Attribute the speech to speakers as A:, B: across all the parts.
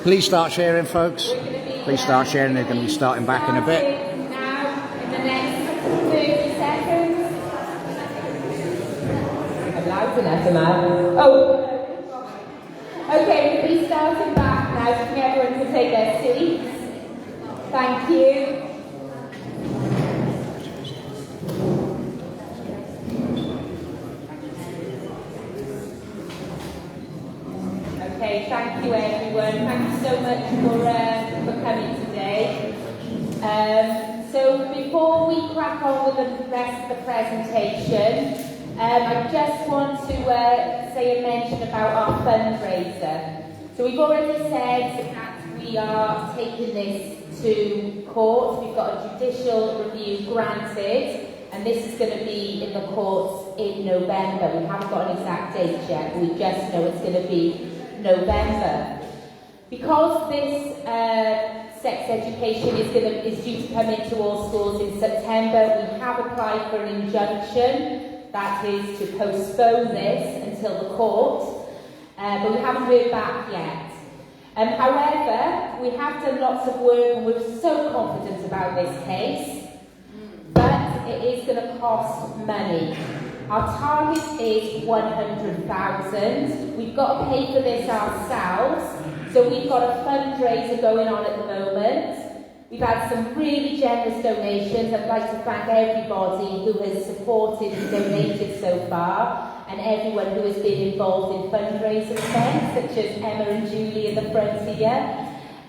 A: Please start sharing, folks. Please start sharing. They're going to be starting back in a bit.
B: Now, in the next 30 seconds. I'm loud enough, am I? Oh! Okay, we'll be starting back now. So everyone can take their seats. Thank you. Okay, thank you everyone. Thank you so much for coming today. So before we crack on with the rest of the presentation, I just want to say a mention about our fundraiser. So we've already said that we are taking this to court. We've got a judicial review granted, and this is going to be in the courts in November. We haven't got an exact date yet, we just know it's going to be November. Because this sex education is due to come into all schools in September, we have applied for an injunction, that is to postpone this until the court, but we haven't heard back yet. However, we have done lots of work and we're so confident about this case, but it is going to cost money. Our target is 100,000. We've got to pay for this ourselves, so we've got a fundraiser going on at the moment. We've had some really generous donations. I'd like to thank everybody who has supported and donated so far, and everyone who has been involved in fundraiser events, such as Emma and Julie in the front here.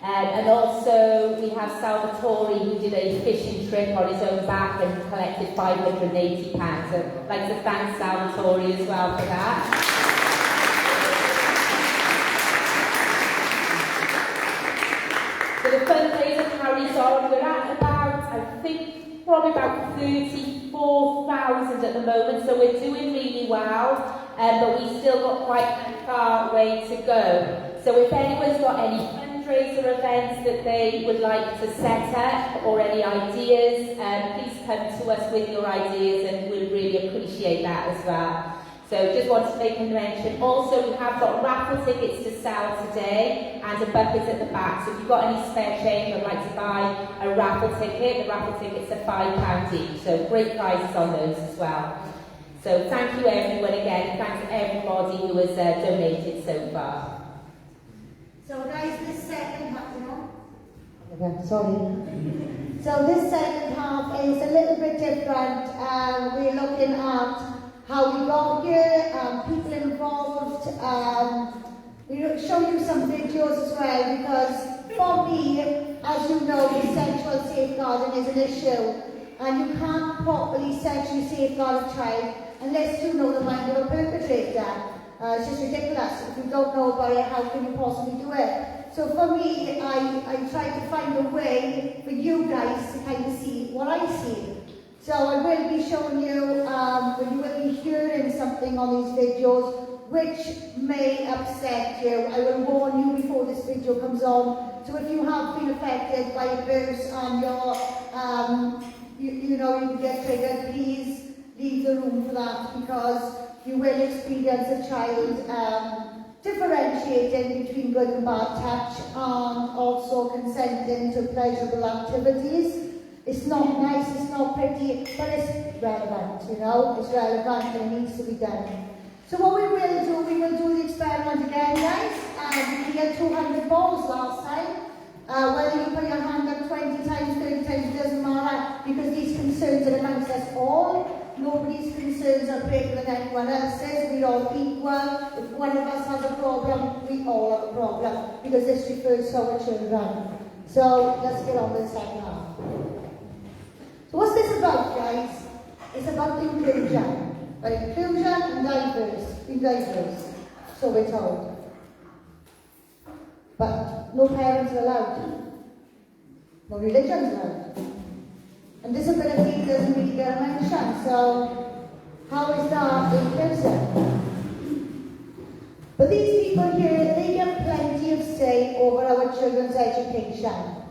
B: And also we have Salvatore, who did a fishing trip on his own back and collected £580. So I'd like to thank Salvatore as well for that. So the fundraiser carries on. We're at about, I think, probably about 34,000 at the moment, so we're doing really well, but we've still got quite a far way to go. So if anyone's got any fundraiser events that they would like to set up or any ideas, please come to us with your ideas and we'll really appreciate that as well. So just want to make a mention. Also, we have got raffle tickets to sell today and a bucket at the back. So if you've got any spare change or like to buy a raffle ticket, the raffle tickets are £5 each. So great prizes on those as well. So thank you everyone again. Thanks to everybody who has donated so far.
C: So guys, this second half, sorry. So this second half is a little bit different. We're looking at how we got here, people involved. We'll show you some videos as well, because for me, as you know, sexual safeguarding is an issue, and you can't properly sexually safeguard a child unless you know the mind of a perpetrator. It's just ridiculous. If you don't know about it, how can you possibly do it? So for me, I try to find a way for you guys to kind of see what I see. So I will be showing you, you will be hearing something on these videos which may upset you. I will warn you before this video comes on. So if you have been affected by abuse and you can get triggered, please leave the room for that, because you will experience a child differentiating between good and bad touch, and also consenting to pleasurable activities. It's not nice, it's not pretty, but it's relevant, it's relevant and it needs to be done. So what we will do the experiment again, guys. We had 200 balls last time. separate than anyone else's. We're all equal. If one of us has a problem, we all have a problem, because this refers to our children. So let's get on with the second half. So what's this about, guys? It's about inclusion. But inclusion and diverse. So we're told. But no parents are allowed. No religions allowed. And disability doesn't really get a mention. So how is that inclusive? But these people here, they get plenty of say over our children's education.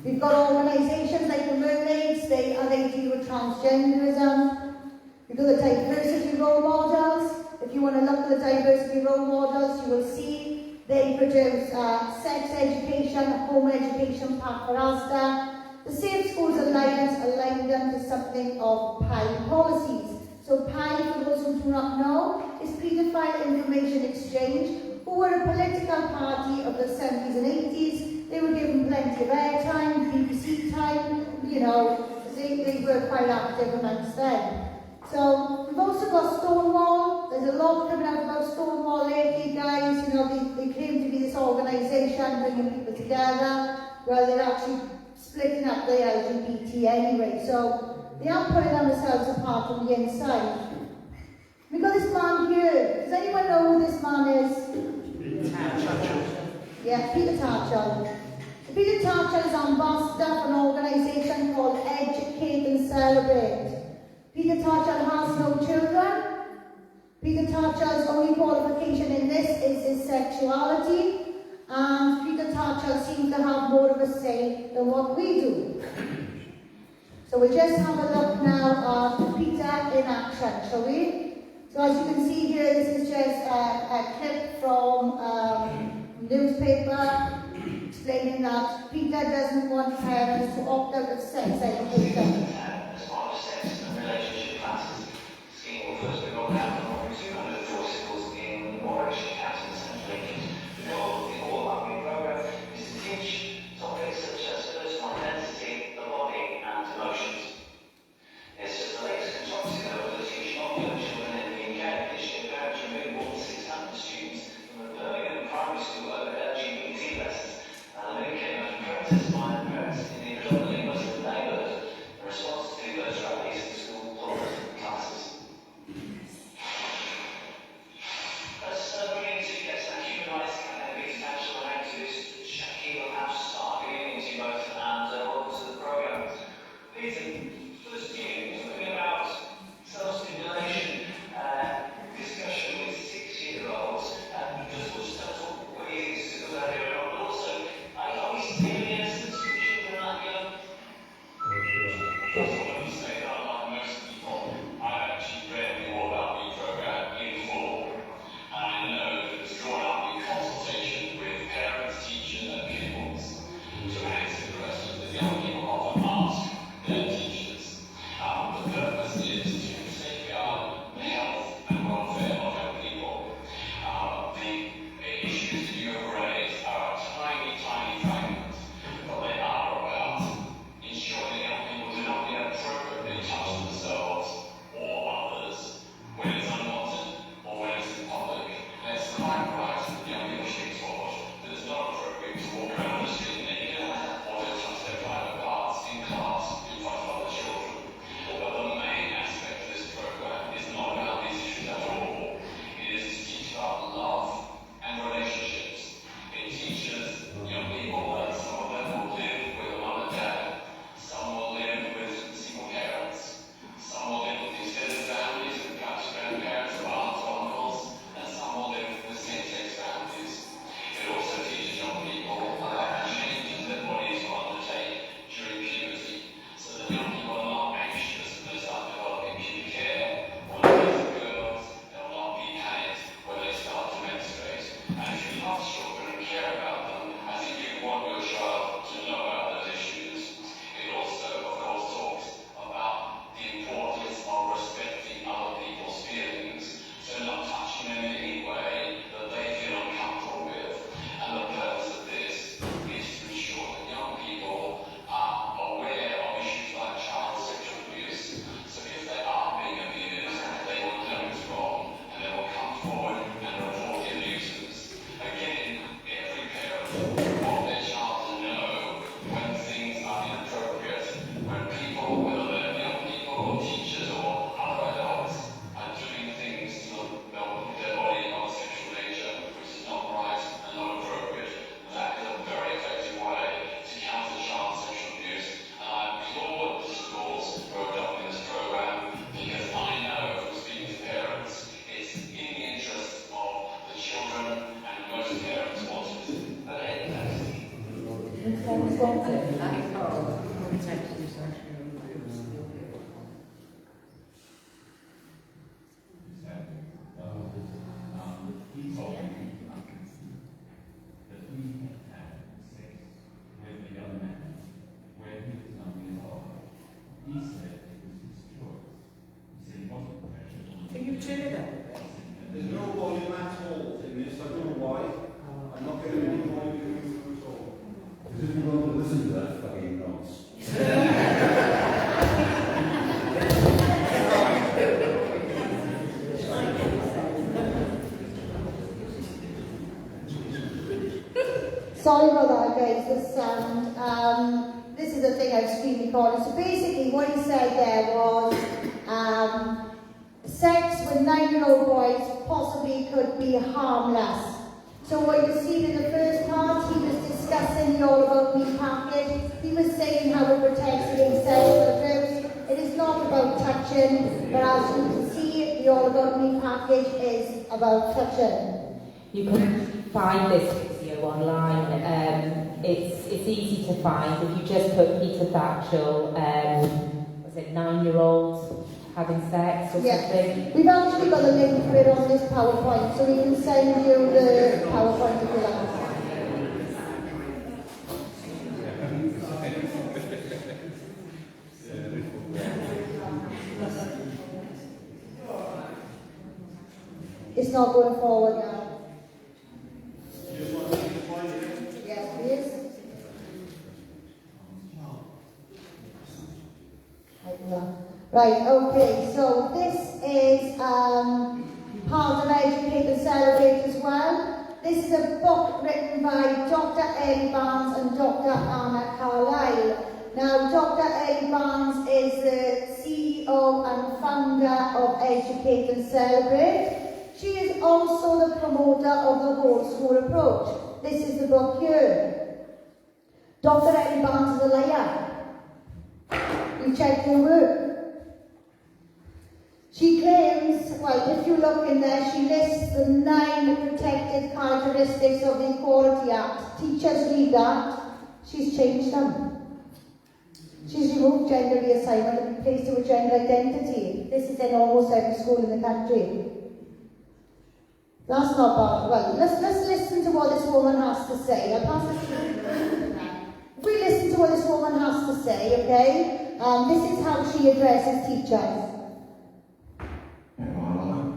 C: We've got organisations like the Mermaids, they deal with transgenderism. We've got the diversity role models. If you want to look at the diversity role models, you will see they produce sex education, a home education pack for Asda. The Safe Schools Alliance aligned them to something of PI policies. So PI, for those who do not know, is Paedophile Information Exchange, who were a political party of the 70s and 80s. They were given plenty of airtime, BBC time, you know, they were quite active amongst them. So we've also got Stonewall. There's a lot coming out about Stonewall lately, guys. You know, they claim to be this organisation bringing people together. Well, they're actually splitting up the LGBT anyway. So they are putting themselves apart from the inside. We've got this man here. Does anyone know who this man is? Yeah, Peter Tatchell. So Peter Tatchell is ambassador for an organisation called Educate and Celebrate. Peter Tatchell has no children. Peter Tatchell's only qualification in this is his sexuality. And Peter Tatchell seems to have more of a say than what we do. So we'll just have a look now at Peter in action, shall we? So as you can see here, this is just a clip from newspaper explaining that Peter doesn't want parents to opt out of sex education.
D: As part of sex and relationship classes, the scheme will first be rolled out in more than 200 joy schools in Warwickshire, counties and Lincoln. The goal of the all-lovely programme is to teach topics such as personal identity, the body and emotions. It's just the latest controversy though with the teaching of young children in the UK. This year, parents removed more than 600 students from the Birmingham primary school over LGBT lessons. And the move came as a protest by the parents in the predominantly Muslim neighbourhood in response to those rallies in school classes. Let's begin to get to that human rights campaign international activist Shakil Afsar. Good evening to you both and welcome to the programme. Peter, first to you, talking about self-stimulation discussion with 6-year-olds. Just tell us what you think is a good idea or not, but also, are we stealing innocence from children that young?
E: First of all, let me say that like most people, I've actually read more about the programme in full, and I know that it's drawn up in consultation with parents, teachers and pupils to answer the questions that young people often ask their teachers. The purpose is to safeguard the health and welfare of young people. The issues that you have raised are a tiny, tiny fragment, but they are about ensuring that young people do not inappropriately touch themselves or others when it's unwanted or when it's in public. And it's quite right that young people should be taught that it's not appropriate to walk around the street naked or to touch their private parts in class in front of other children. But the main aspect of this program is not about these issues at all. It is to teach about love and relationships. It teaches young people that some of them will live with a mum and dad, some will live with single parents, some will live with extended families with perhaps grandparents or aunts or uncles, and some will live with same-sex families. It also teaches young people about the changes their bodies will undertake during puberty, so that young people are not anxious when they start developing pubic hair, or as girls, they will not be panicked when they start to menstruate. And if you love children and care about them, as if you want your child to know about those issues, it also, of course, talks about the importance of respecting other people's feelings, so not touching them in any way that they feel uncomfortable with. And the purpose of this is to ensure that young people are aware of issues like child
F: There's no volume at all in this. I don't know why. I'm not getting any volume at all.
G: Because if you want to listen to that fucking nonsense.
C: Sorry about that, guys, the sound. This is the thing I've screen recorded. So basically what he said there was sex with 9-year-old boys possibly could be harmless. So what you see in the first part, he was discussing the All About Me package. He was saying how it protects against sexual abuse. It is not about touching, but as you can see, the All About Me package is about touching.
B: You can find this video online. It's easy to find if you just put Peter Thatchell, was it 9-year-olds having sex or something?
C: We've actually got a link for it on this PowerPoint, so we can send you the PowerPoint if you like. It's not going forward now. Yes, please. Right, okay, so this is part of Educate and Celebrate as well. This is a book written by Dr. Ellie Barnes and Dr. Anna Carlyle. Now, Dr. Ellie Barnes is the CEO and founder of Educate and Celebrate. She is also the promoter of the whole school approach. This is the book here. Dr. Ellie Barnes is a liar. You check her work. She claims, well, if you look in there, she lists the 9 protected characteristics of the Equality Act. Teachers read that. She's changed them. She's removed gender reassignment and replaced it with gender identity. This is in almost every school in the country. That's not bad. Well, let's listen to what this woman has to say. I'll pass this to you. If we listen to what this woman has to say, okay? This is how she addresses teachers.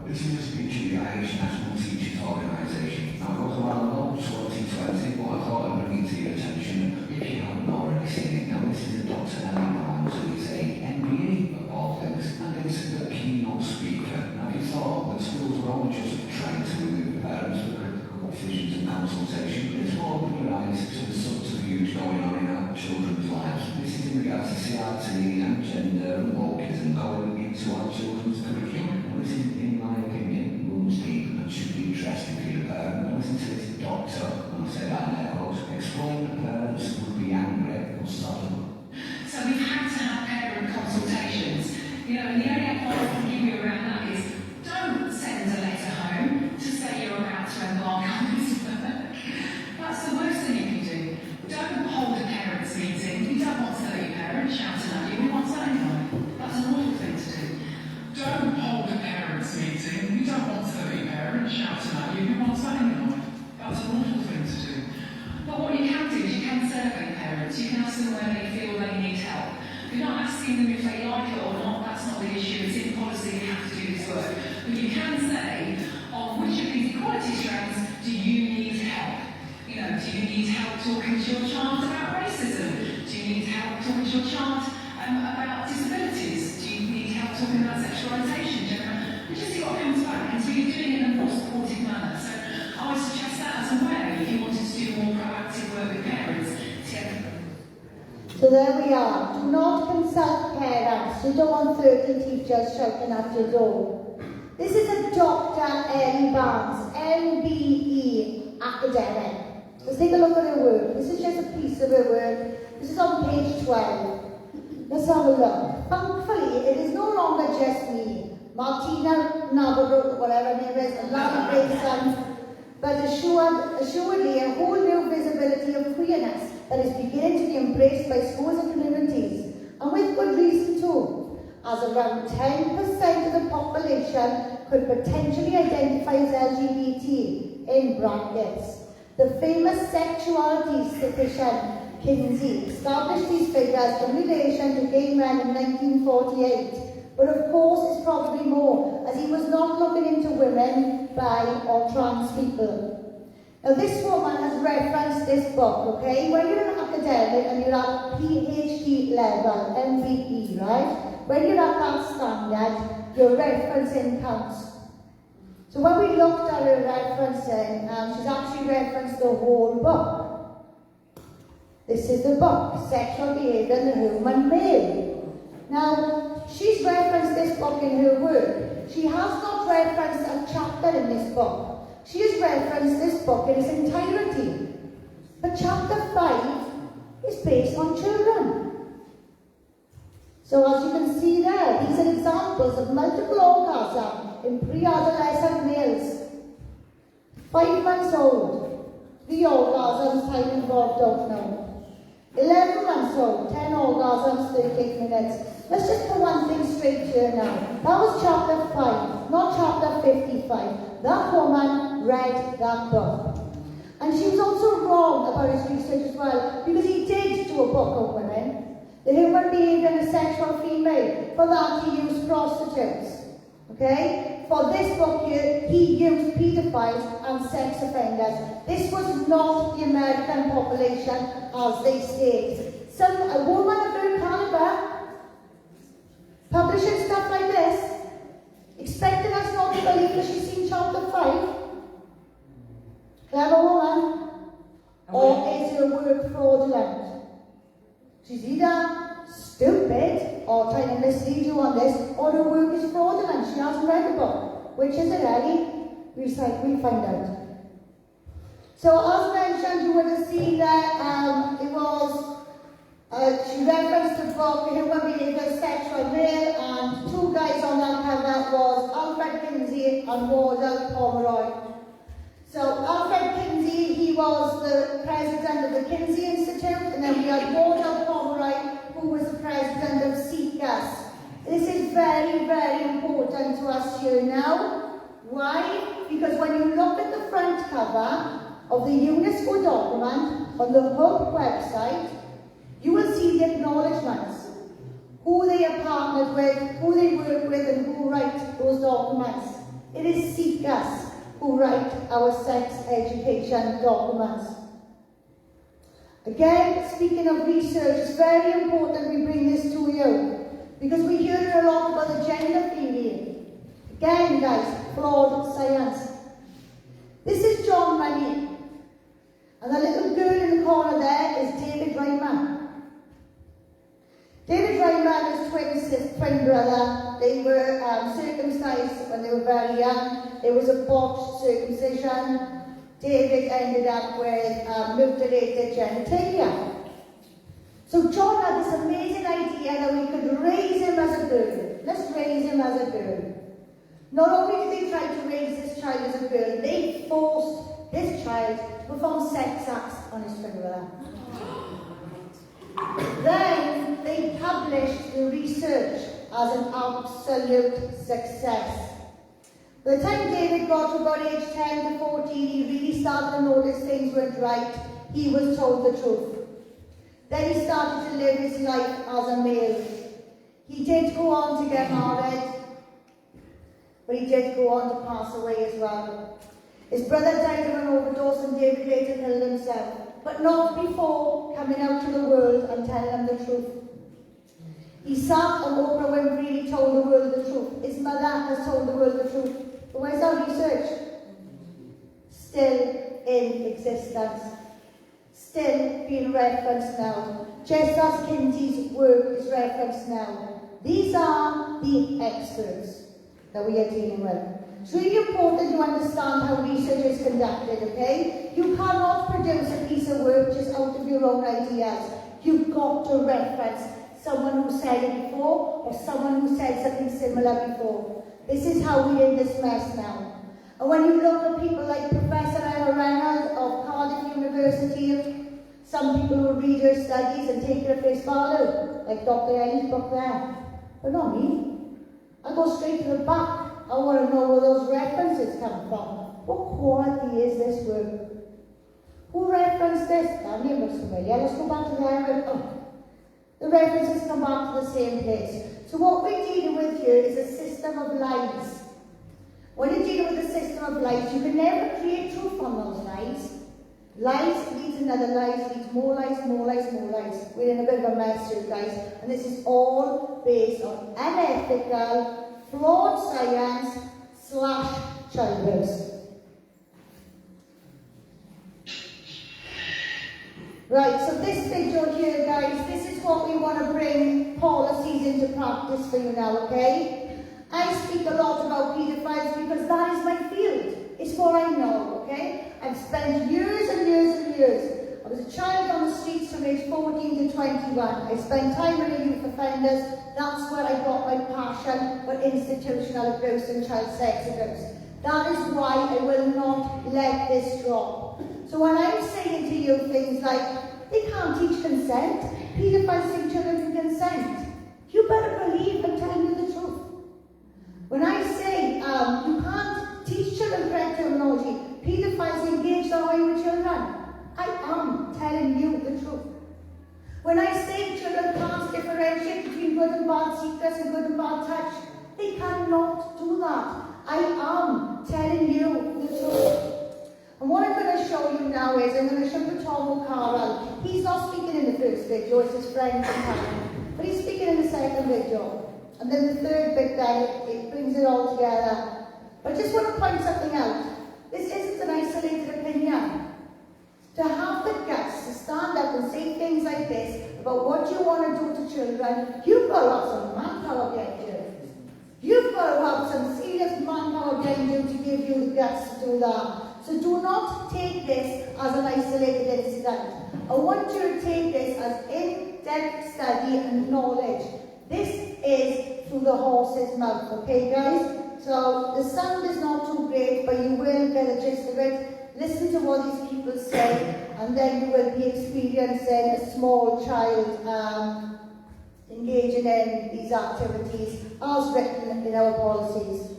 H: This is a speech of the Irish National Teachers Organisation. Now, it goes around all 2020, but I thought I'd bring it to your attention if you haven't already seen it. Now, this is Dr. Ellie Barnes, who is a MBE of all things, and is a keynote speaker. Now, if you thought that schools were only just trying to remove parents for critical decisions and consultation, it's more open your eyes to the subterfuge going on in our children's lives. This is in regards to CRT and gender and wokeism going into our children's curriculum. This is, in my opinion, runs deep and should be addressed if you're a parent. Listen to this doctor, and I say that in air quotes, explain that parents would be angry or sodden.
I: So we've had to have parent consultations. You know, and the only advice I can give you around that is don't send a letter home to say you're about to embark on this work. That's the worst thing you can do. Don't hold a parents' meeting. We don't want 30 parents shouting at you. We want that anyway. That's an awful thing to do. Don't hold a parents' meeting. We don't want 30 parents shouting at you. Who wants that anyway? That's an awful thing to do. But what you can do is you can survey parents. You can ask them where they feel they need help. You're not asking them if they like it or not. That's not the issue. It's in policy. You have to do this work. But you can say, on which of these equality strands do you need help? You know, do you need help talking to your child about racism? Do you need help talking to your child about disabilities? Do you need help talking about sexualisation? You just see what comes back, and so you're doing it in a more supportive manner. So I would suggest that as a way, if you wanted to do more proactive work with parents.
C: So there we are. Do not consult parents. You don't want 30 teachers shouting at your door. This is a Dr. Ellie Barnes, MBE academic. Let's take a look at her work. This is just a piece of her work. This is on page 12. Let's have a look. Thankfully, it is no longer just me. Martina Navarro, whatever her name is, and Larry Grayson, but assuredly a whole new visibility of queerness that is beginning to be embraced by schools and communities, and with good reason too, as around 10% of the population could potentially identify as LGBT, in brackets. The famous sexuality statistician Kinsey established these figures in relation to gay men in 1948, but of course it's probably more, as he was not looking into women, bi or trans people. Now this woman has referenced this book, okay? When you're an academic and you're at PhD level, MVP, right? When you're at that standard, your referencing counts. So when we looked at her referencing, she's actually referenced the whole book. This is the book, Sexual Behaviour in the Human Male. Now, she's referenced this book in her work. She has not referenced a chapter in this book. She has referenced this book in its entirety. But chapter 5 is based on children. So as you can see there, these are examples of multiple orgasm in pre-adolescent males. 5 months old, 3 orgasms, time involved, don't know. 11 months old, 10 orgasms, 38 minutes. Let's just put one thing straight here now. That was chapter 5, not chapter 55. That woman read that book. And she was also wrong about his research as well, because he did do a book on women. The human behaviour in a sexual female. For that he used prostitutes. Okay? For this book here, he used paedophiles and sex offenders. This was not the American population as they state. A woman of her caliber, publishing stuff like this, expecting us not to believe that she's seen chapter 5. Clever woman. Or is her work fraudulent? She's either stupid or trying to mislead you on this, or her work is fraudulent. She hasn't read the book. Which is it, Ellie? We'll find out. So as mentioned, you would have seen that it was, she referenced the book, Human Behaviour, Sexual Male, and 2 guys on that cover was Alfred Kinsey and Wardell Pomeroy. So Alfred Kinsey, he was the president of the Kinsey Institute, and then we had Wardell Pomeroy, who was the president of CCAS. This is very, very important to us here now. Why? Because when you look at the front cover of the UNESCO document on the Hub website, you will see the acknowledgements, who they are partnered with, who they work with, and who write those documents. It is CCAS who write our sex education documents. Again, speaking of research, it's very important we bring this to you, because we hear a lot about the gender theory. Again, guys, flawed science. This is John Money, and the little girl in the corner there is David Reimer. David Reimer and his twin brother, they were circumcised when they were very young. It was a botched circumcision. David ended up with mutilated genitalia. So John had this amazing idea that we could raise him as a girl. Let's raise him as a girl. Not only did they try to raise this child as a girl, they forced this child to perform sex acts on his twin brother. Then they published the research as an absolute success. By the time David got to about age 10 to 14, he really started to notice things weren't right. He was told the truth. Then he started to live his life as a male. He did go on to get married, but he did go on to pass away as well. His brother died of an overdose and David later killed himself, but not before coming out to the world and telling them the truth. He sat and Oprah Winfrey told the world the truth. His mother has told the world the truth. But where's our research? Still in existence. Still being referenced now. Just as Kinsey's work is referenced now. These are the experts that we are dealing with. It's really important to understand how research is conducted, okay? You cannot produce a piece of work just out of your own ideas. You've got to reference someone who said it before or someone who said something similar before. This is how we're in this mess now. And when you look at people like Professor Emma Reynolds of Cardiff University, some people will read her studies and take her at face value, like Dr. Ellie's book there. But not me. I go straight to the back. I want to know where those references come from. What quality is this work? Who referenced this? That name looks familiar. Let's go back to there. Oh. The references come back to the same place. So what we're dealing with here is a system of lies. When you're dealing with a system of lies, you can never create truth from those lies. Lies leads another lies, leads more lies, more lies, more lies. We're in a bit of a mess here, guys. And this is all based on unethical, flawed science / child abuse. Right, so this video here, guys, this is what we want to bring policies into practice for you now, okay? I speak a lot about paedophiles because that is my field. It's what I know, okay? I've spent years and years and years. I was a child on the streets from age 14 to 21. I spent time with the youth offenders. That's where I got my passion for institutional abuse and child sex abuse. That is why I will not let this drop. So when I'm saying to you things like, they can't teach consent, paedophiles think children can consent, you better believe I'm telling you the truth. When I say you can't teach children correct terminology, paedophiles engage that way with children, I am telling you the truth. When I say children can't differentiate between good and bad secrets and good and bad touch, they cannot do that. I am telling you the truth. And what I'm going to show you now is, I'm going to show you Tom O'Carroll. He's not speaking in the first video, it's his friend companion. But he's speaking in the second video. And then the third bit there, it brings it all together. But I just want to point something out. This isn't an isolated opinion. To have the guts to stand up and say things like this about what you want to do to children, you've got to have some manpower behind you. You've got to have some serious manpower behind you to give you the guts to do that. So do not take this as an isolated incident. I want you to take this as in-depth study and knowledge. This is through the horse's mouth, okay guys? So the sound is not too great, but you will get the gist of it. Listen to what these people say, and then you will be experiencing a small child engaging in these activities as written in our policies.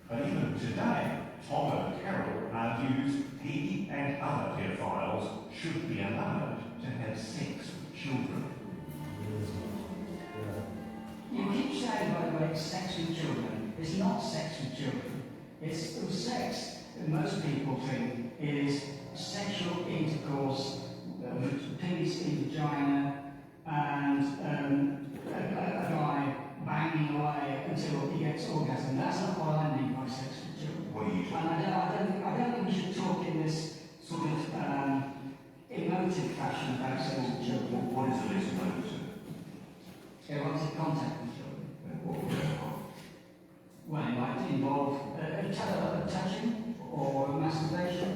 E: But even today, Tom O'Carroll argues he and other pedophiles should be allowed to have sex with children.
J: You keep saying, by the way, sex with children. It's not sex with children. It's sex that most people think is sexual intercourse, penis in vagina, and a guy banging away until he gets orgasm. That's not what I mean by sex with children.
E: What are you talking
J: And I don't think we should talk in this sort of emotive fashion about sex with children.
E: What is the least emotive?
J: Erotic contact with children.
E: And what would that involve?
J: Well, it might involve touching or masturbation.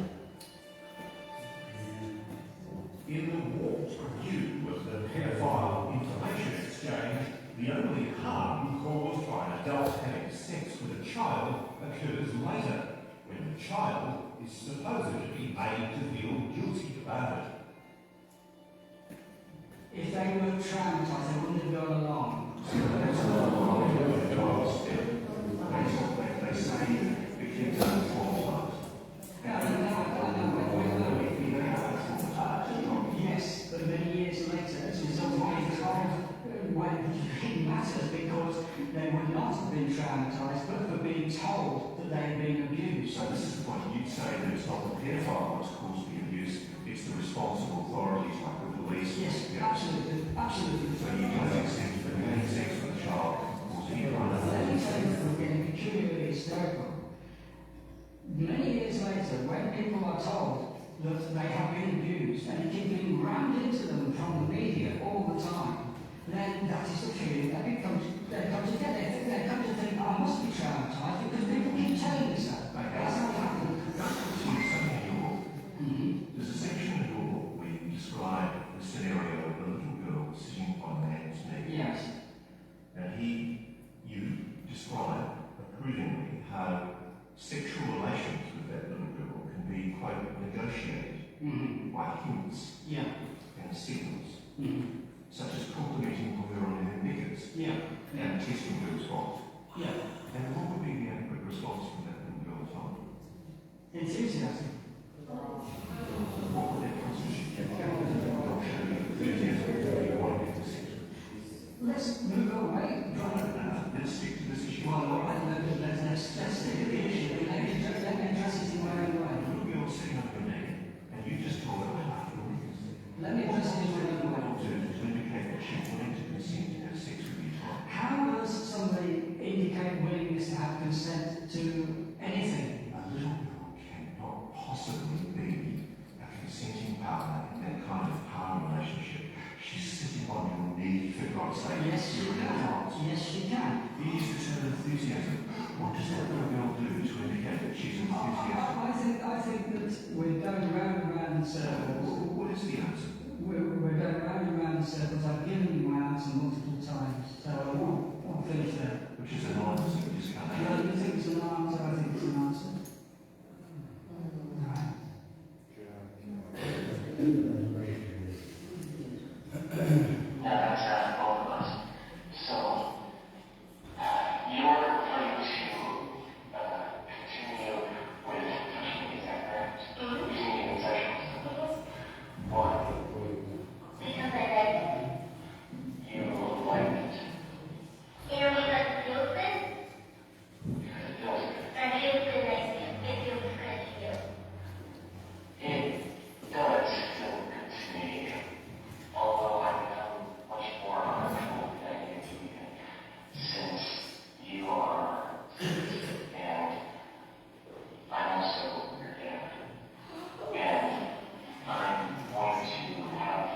E: In the warped view of the pedophile information exchange, the only harm caused by an adult having sex with a child occurs later, when the child is supposedly made to feel guilty about it.
J: If they were traumatized, they wouldn't have gone along.
E: That's not what the child step. That's what they say the kids are traumatized.
J: Yes, but many years later, as a result of being told when it matters, because they would not have been traumatized, but for being told that they had been abused.
E: So this is the point. You'd say that it's not the pedophile that's caused the abuse, it's the responsible authorities like the police.
J: Yes, absolutely, absolutely.
E: So you can have sex with a child cause any kind of
J: Let me tell you, we're getting peculiar is are told that they have been abused and it keeps being rammed into them from the media all the time, then that is the feeling that they come together. They come to think, I must be traumatised because people keep telling me so. That's how it happens.
E: There's a section in the law where you describe the scenario of a little girl sitting on a man's knee.
J: Yes.
E: And you describe approvingly how sexual relations with that little girl can be, quote, negotiated by hints and signals, such as complimenting her on her knickers and testing her response. And what would be the adequate response from that little girl's side?
J: Enthusiasm.
E: What would that constitute? I'll show you enthusiasm if you want to get the sex.
J: Let's move away.
E: Let's stick to this issue.
J: Well, let's stick to the issue. Let me address it in my own way.
E: A little girl sitting on her knee, and you just told her, I like your knickers.
J: Let me address it in my own way.
E: To indicate that she's willing to consent to have sex with you.
J: How does somebody indicate willingness to have consent to anything?
E: A little girl cannot possibly be a consenting partner in that kind of power relationship. She's sitting on your knee, for God's sake.
J: Yes, she can. Yes, she can.
E: You use the term enthusiasm. What does that little girl do to indicate that she's enthusiastic?
J: I think that we're going round and round in circles.
E: What is the answer?
J: We're going round and round in circles. I've given you my answer multiple times, so I won't finish there.
E: Which is an answer that just can't
J: No, you think it's an answer, I think it's an answer. Alright.
D: Now that's both of us. So, you're referring to continue with pushing, is that correct? Using in sessions. Why?
K: Because I like it.
D: You like it.
K: You know, because it feels good.
D: Because it feels good.
K: Or it feels good like it feels good to you.
D: It does feel good to me. Although I've become much more mindful than you since you are, and I'm also your dad. And I'm going to have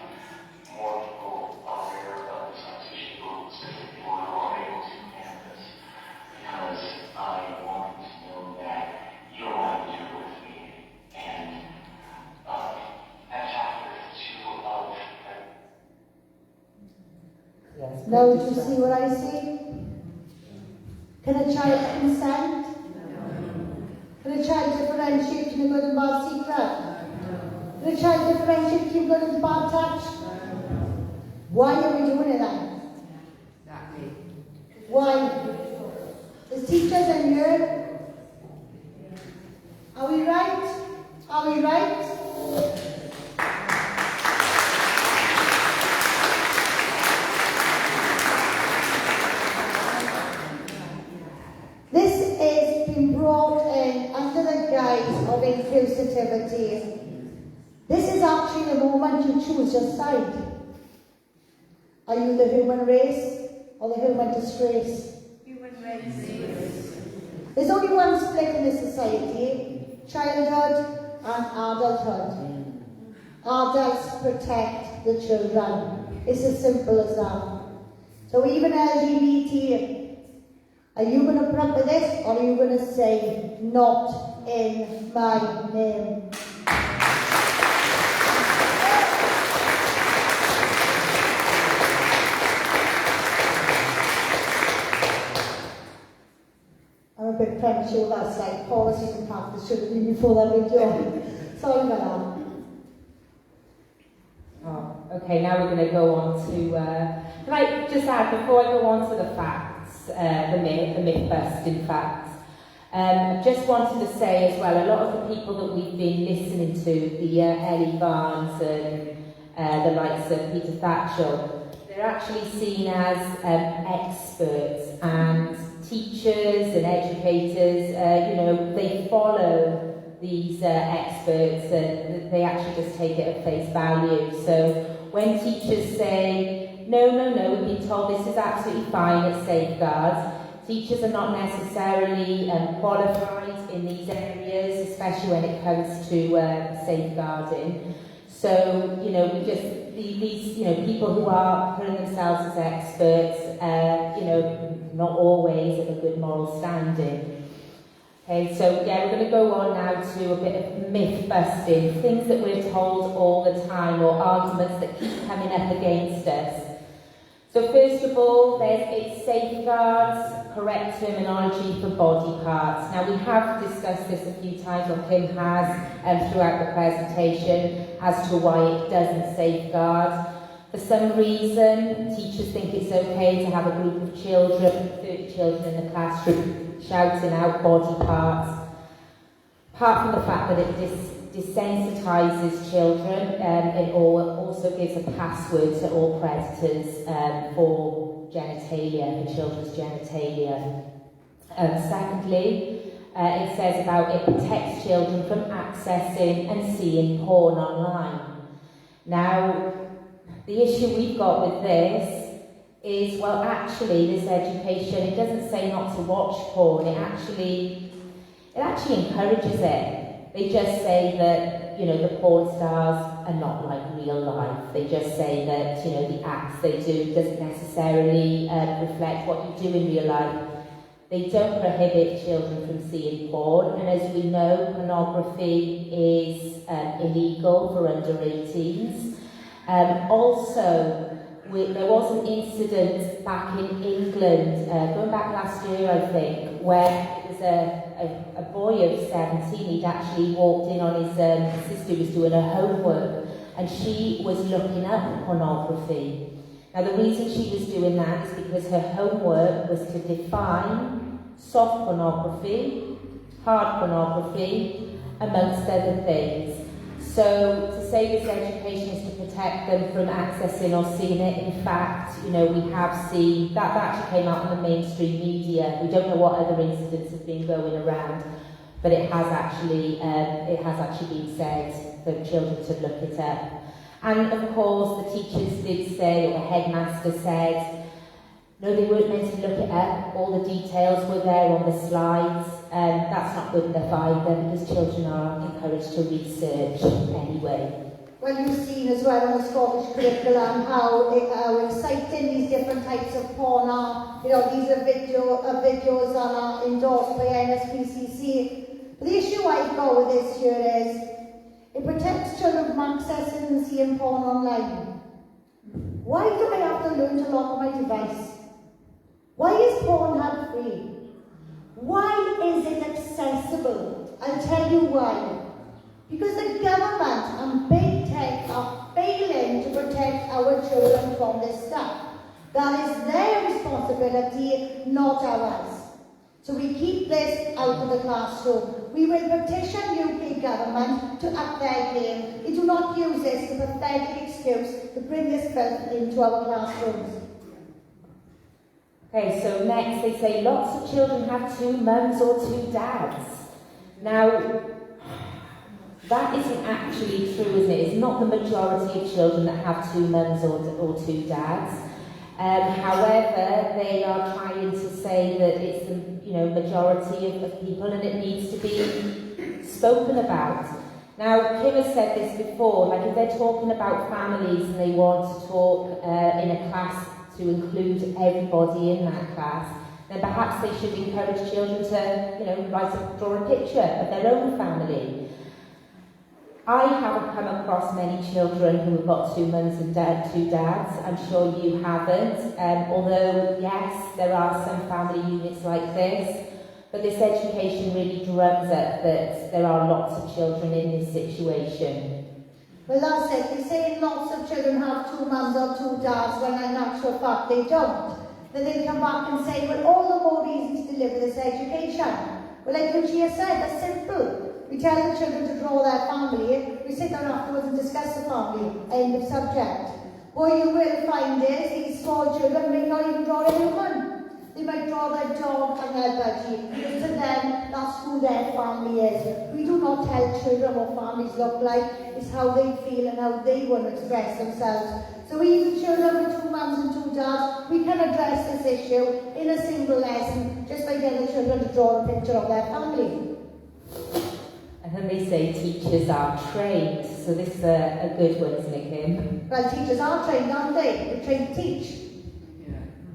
D: more people aware of this transition group, specific people who are able to handle this, because I want to know that you're willing to do it with me. And at chapter 2 of
C: Now, do you see what I see? Can a child consent? Can a child differentiate between good and bad secret? Can a child differentiate between good and bad touch? Why are we doing it then? Why? There's teachers in here. Are we right? Are we right? This is being brought in under the guise of inclusivity. This is actually the moment you choose your side. Are you the human race or the human disgrace?
K: Human race.
C: There's only one split in this society, childhood and adulthood. Adults protect the children. It's as simple as that. So even LGBT, are you going to put up with this, or are you going to say, not in my name? I'm a bit premature, that's like policies and practice should have been before that video. Sorry about that.
B: Oh, okay, now we're going to go on to, can I just add, before I go on to the facts, the myth-busting facts, I just wanted to say as well, a lot of the people that we've been listening to, the Ellie Barnes and the likes of Peter Thatchell, they're actually seen as experts, and teachers and educators, they follow these experts and they actually just take it at face value. So when teachers say, no, we've been told this is absolutely fine, it's safeguards, teachers are not necessarily qualified in these areas, especially when it comes to safeguarding. So, you know, we just, these, you know, people who are putting themselves as experts, you know, not always of a good moral standing. Okay, so yeah, we're going to go on now to a bit of myth busting, things that we're told all the time, or arguments that keep coming up against us. So first of all, it's safeguards, correct terminology for body parts. Now we have discussed this a few times, or Kim has, throughout the presentation, as to why it doesn't safeguard. For some reason, teachers think it's okay to have a group of children, 30 children in the classroom, shouting out body parts. Apart from the fact that it desensitizes children, it also gives a password to all predators for genitalia, for children's genitalia. Secondly, it says about it protects children from accessing and seeing porn online. Now, the issue we've got with this is, well, actually, this education, it doesn't say not to watch porn, it actually encourages it. They just say that, you know, the porn stars are not like real life. They just say that, you know, the acts they do doesn't necessarily reflect what you do in real life. They don't prohibit children from seeing porn, and as we know, pornography is illegal for under 18s. Also, there was an incident back in England, going back last year I think, where it was a boy of 17, he'd actually walked in on his sister was doing her homework, and she was looking up pornography. Now the reason she was doing that is because her homework was to define soft pornography, hard pornography, amongst other things. So to say this education is to protect them from accessing or seeing it, in fact, you know, we have seen, that actually came out in the mainstream media. We don't know what other incidents have been going around, but it has actually been said that children should look it up. And of course, the teachers did say, or the headmaster said, no, they weren't meant to look it up. All the details were there on the slides. That's not good enough either, because children are encouraged to research anyway.
C: Well, you've seen as well in the Scottish curriculum how exciting these different types of porn are. You know, these are videos that are endorsed by NSPCC. But the issue I've got with this here is, it protects children from accessing and seeing porn online. Why do I have to learn to lock my device? Why is Pornhub free? Why is it accessible? I'll tell you why. Because the government and big tech are failing to protect our children from this stuff. That is their responsibility, not ours. So we keep this out of the classroom. We will petition UK government to up their game. They do not use this as a pathetic excuse to bring this filth into our classrooms.
B: Okay, so next they say lots of children have two mums or two dads. Now, that isn't actually true, isn't it? It's not the majority of children that have two mums or two dads. However, they are trying to say that it's the majority of people, and it needs to be spoken about. Now, Kim has said this before, like if they're talking about families and they want to talk in a class to include everybody in that class, then perhaps they should encourage children to, draw a picture of their own family. I haven't come across many children who have got two mums and two dads. I'm sure you haven't. Although, yes, there are some family units like this, but this education really drums up that there are lots of children in this situation.
C: Well, that's it. You're saying lots of children have two mums or two dads, when in actual fact they don't. Then they come back and say, well, all the more reasons to deliver this education. Well, like Lucia said, that's simple. We tell the children to draw their family, we sit down afterwards and discuss the family, end of subject. What you will find is these small children may not even draw a human. They might draw their dog and their budgie, because to them, that's who their family is. We do not tell children what families look like, it's how they feel and how they want to express themselves. So even children with two mums and two dads, we can address this issue in a single lesson, just by getting the children to draw a picture of their family.
B: And then they say teachers are trained, so this is a good one, isn't it, Kim?
C: Well, teachers are trained, aren't they? They're trained to teach.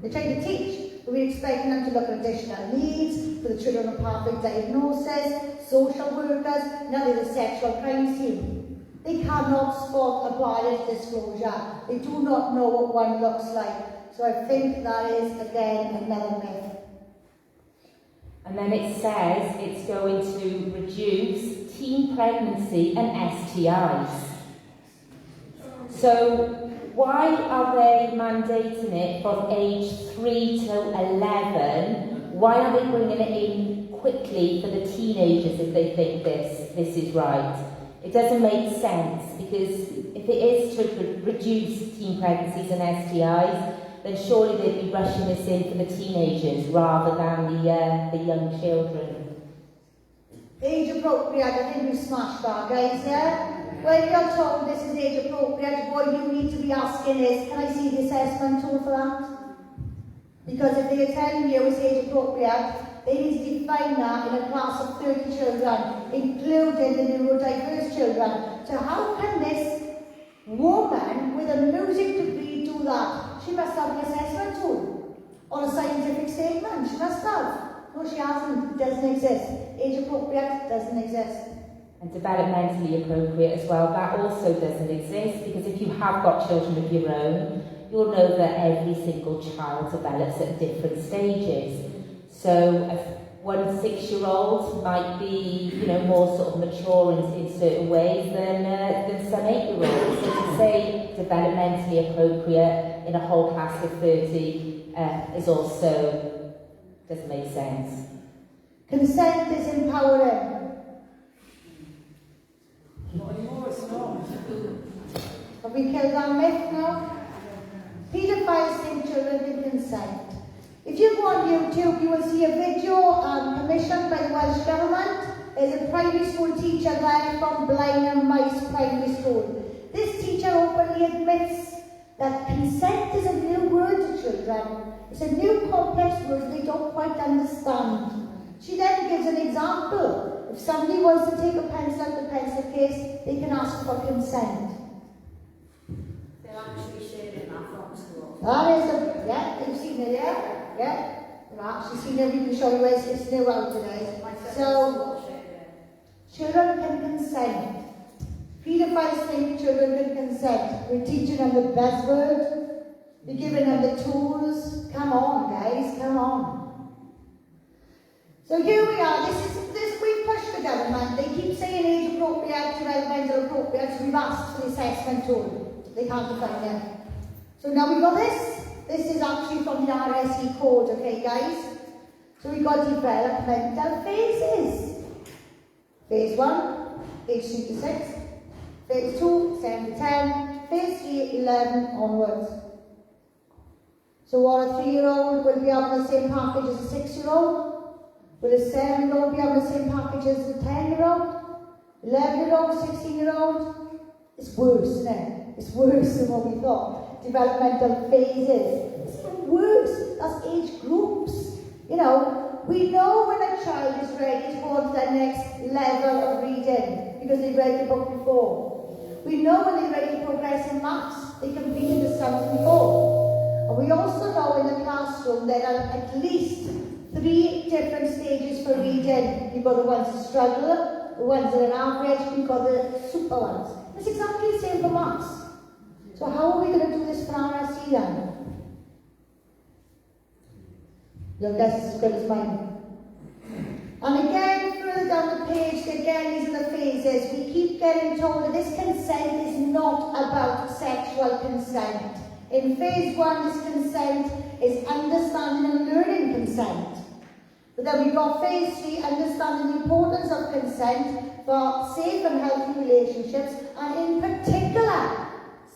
C: They're trained to teach. We're expecting them to look at additional needs for the children with perfect diagnosis, social workers, now they're the sexual crimes team. They cannot spot a bias disclosure. They do not know what one looks like. So I think that is, again, another myth.
B: And then it says it's going to reduce teen pregnancy and STIs. So why are they mandating it from age 3 till 11? Why are they bringing it in quickly for the teenagers if they think this is right? It doesn't make sense, because if it is to reduce teen pregnancies and STIs, then surely they'd be rushing this in for the teenagers rather than the young children.
C: Age appropriate, I think we've smashed that, guys, yeah? When you're told this is age appropriate, what you need to be asking is, can I see the assessment tool for that? Because if they're telling you it's age appropriate, they need to define that in a class of 30 children, including the neurodiverse children. So how can this woman with a music degree do that? She must have an assessment tool or a scientific statement. She must have. No, she hasn't. It doesn't exist. Age appropriate doesn't exist.
B: And developmentally appropriate as well, that also doesn't exist, because if you have got children of your own, you'll know that every single child develops at different stages. So one 6-year-old might be, more sort of mature in certain ways than some 8-year-olds. So to say developmentally appropriate in a whole class of 30 is also doesn't make sense.
C: Consent is empowering. Have we killed that myth now? Paedophiles think children can consent. If you go on YouTube, you will see a video commissioned by the Welsh Government. There's a primary school teacher there from Blaen and Mice Primary School. This teacher openly admits that consent is a new word to children. It's a new complex word they don't quite understand. She then gives an example. If somebody wants to take a pencil out of the pencil case, they can ask for consent.
K: They're actually sharing that from school.
C: That is yeah, you've seen it, yeah? You've actually seen it, we can show you where it's new out today. So, children can consent. Paedophiles think children can consent. We're teaching them the buzzword. We're giving them the tools. Come on, guys, come on. So here we are. We pushed the government. They keep saying age appropriate, developmental appropriate. So we've asked for the assessment tool. They can't define it. So now we've got this. This is actually from the RSE code, okay, guys? So we've got developmental phases. Phase 1, age 3 to 6. Phase 2, 7 to 10. Phase 3, 11 onwards. So what, a 3-year-old will be having the same package as a 6-year-old? Will a 7-year-old be having the same package as a 10-year-old? 11-year-old, 16-year-old? It's worse, isn't it? It's worse than what we thought. Developmental phases. It's even worse. That's age groups. We know when a child is ready to go on to the next level of reading because they've read the book before. We know when they're ready to progress in maths. They completed the sums before. And we also know in the classroom there are at least 3 different stages for reading. You've got the ones that struggle, the ones that are average, you've got the super ones. It's exactly the same for maths. So how are we going to do this for RSE then? Your guess is as good as mine. And again, further down the page, again, these are the phases. We keep getting told that this consent is not about sexual consent. In phase 1, this consent is understanding and learning consent. But then we've got phase 3, understanding the importance of consent for safe and healthy relationships, and in particular,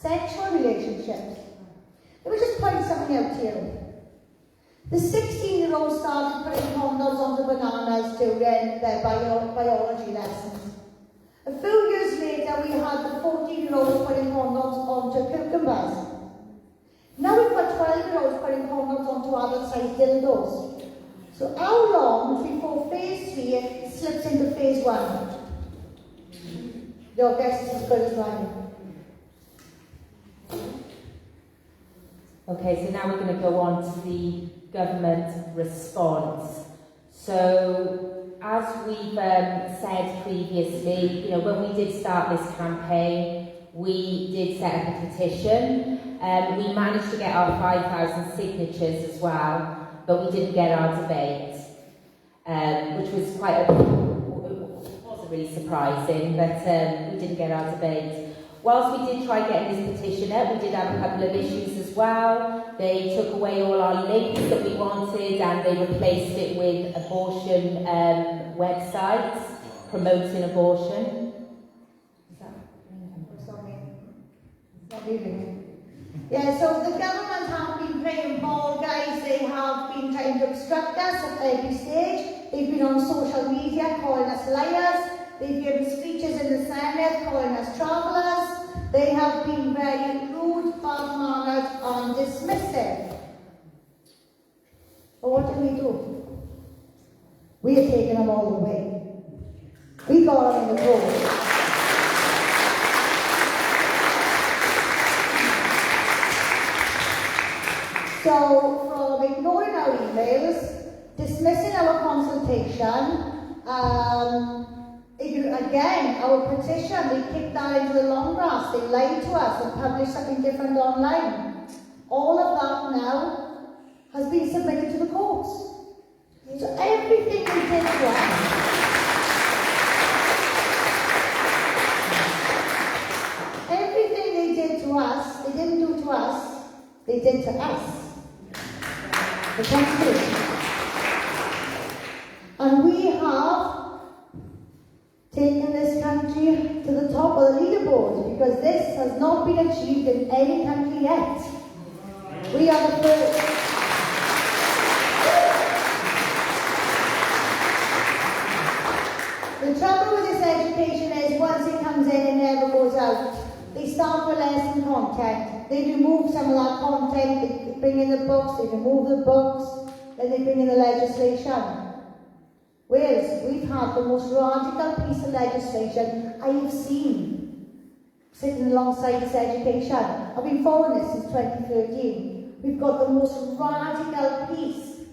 C: sexual relationships. Let me just point something out here. The 16-year-old started putting condoms onto bananas during their biology lessons. A few years later, we had the 14-year-olds putting condoms onto cucumbers. Now we've got 12-year-olds putting condoms onto adult-sized dildos. So how long before phase 3 slips into phase 1? Your guess is as good as mine.
B: Okay, so now we're going to go on to the government response. So, as we've said previously, when we did start this campaign, we did set up a petition. We managed to get our 5,000 signatures as well, but we didn't get our debate, which was wasn't really surprising, but we didn't get our debate. Whilst we did try getting this petition up, we did have a couple of issues as well. They took away all our links that we wanted and they replaced it with abortion websites promoting abortion.
C: Yeah, so the government have been playing ball, guys. They have been trying to obstruct us at every stage. They've been on social media calling us liars. They've given speeches in the Senate calling us travellers. They have been very rude, bad-mannered and dismissive. But what did we do? We are taking them all the way. We got them in the road. So, from ignoring our emails, dismissing our consultation, again, our petition, they kicked that into the long grass. They lied to us and published something different online. All of that now has been submitted to the courts. So everything they did to us, everything they did to us, they didn't do to us, they did to us. The Constitution. And we have taken this country to the top of the leaderboard because this has not been achieved in any country yet. We are the first. The trouble with this education is once it comes in, it never goes out. They start with lesson content. They remove some of that content, they bring in the books, they remove the books, then they bring in the legislation. Wales, we've had the most radical piece of legislation I have seen sitting alongside this education. I've been following this since 2013. We've got the most radical piece.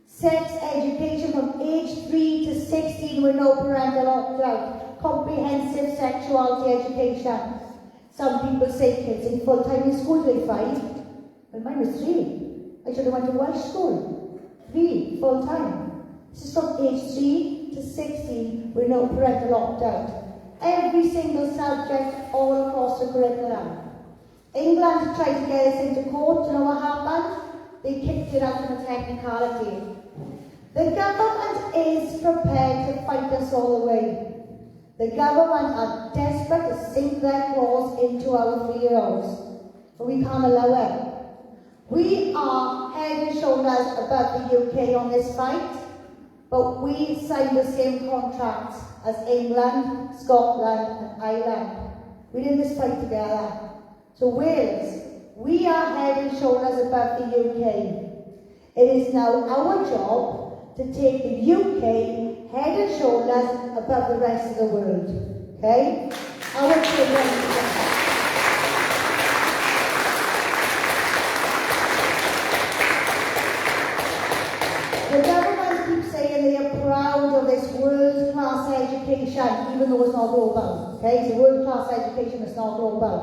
C: Sex education from age 3 to 16 with no parental opt-out. Comprehensive sexuality education. Some people say kids in full-time in school till 5. Well, mine was 3. I should have went to Welsh school. 3, full-time. This is from age 3 to 16 with no parental opt-out. Every single subject all across the curriculum. England tried to get us into court. You know what happened? They kicked it out on a technicality. The government is prepared to fight us all the way. The government are desperate to sink their claws into our 3-year-olds. But we can't allow it. We are head and shoulders above the UK on this fight. But we signed the same contracts as England, Scotland and Ireland. We did this fight together. So Wales, we are head and shoulders above the UK. It is now our job to take the UK head and shoulders above the rest of the world. Okay? Our children. The government keeps saying they are proud of this world-class education, even though it's not global. Okay, so world-class education is not global.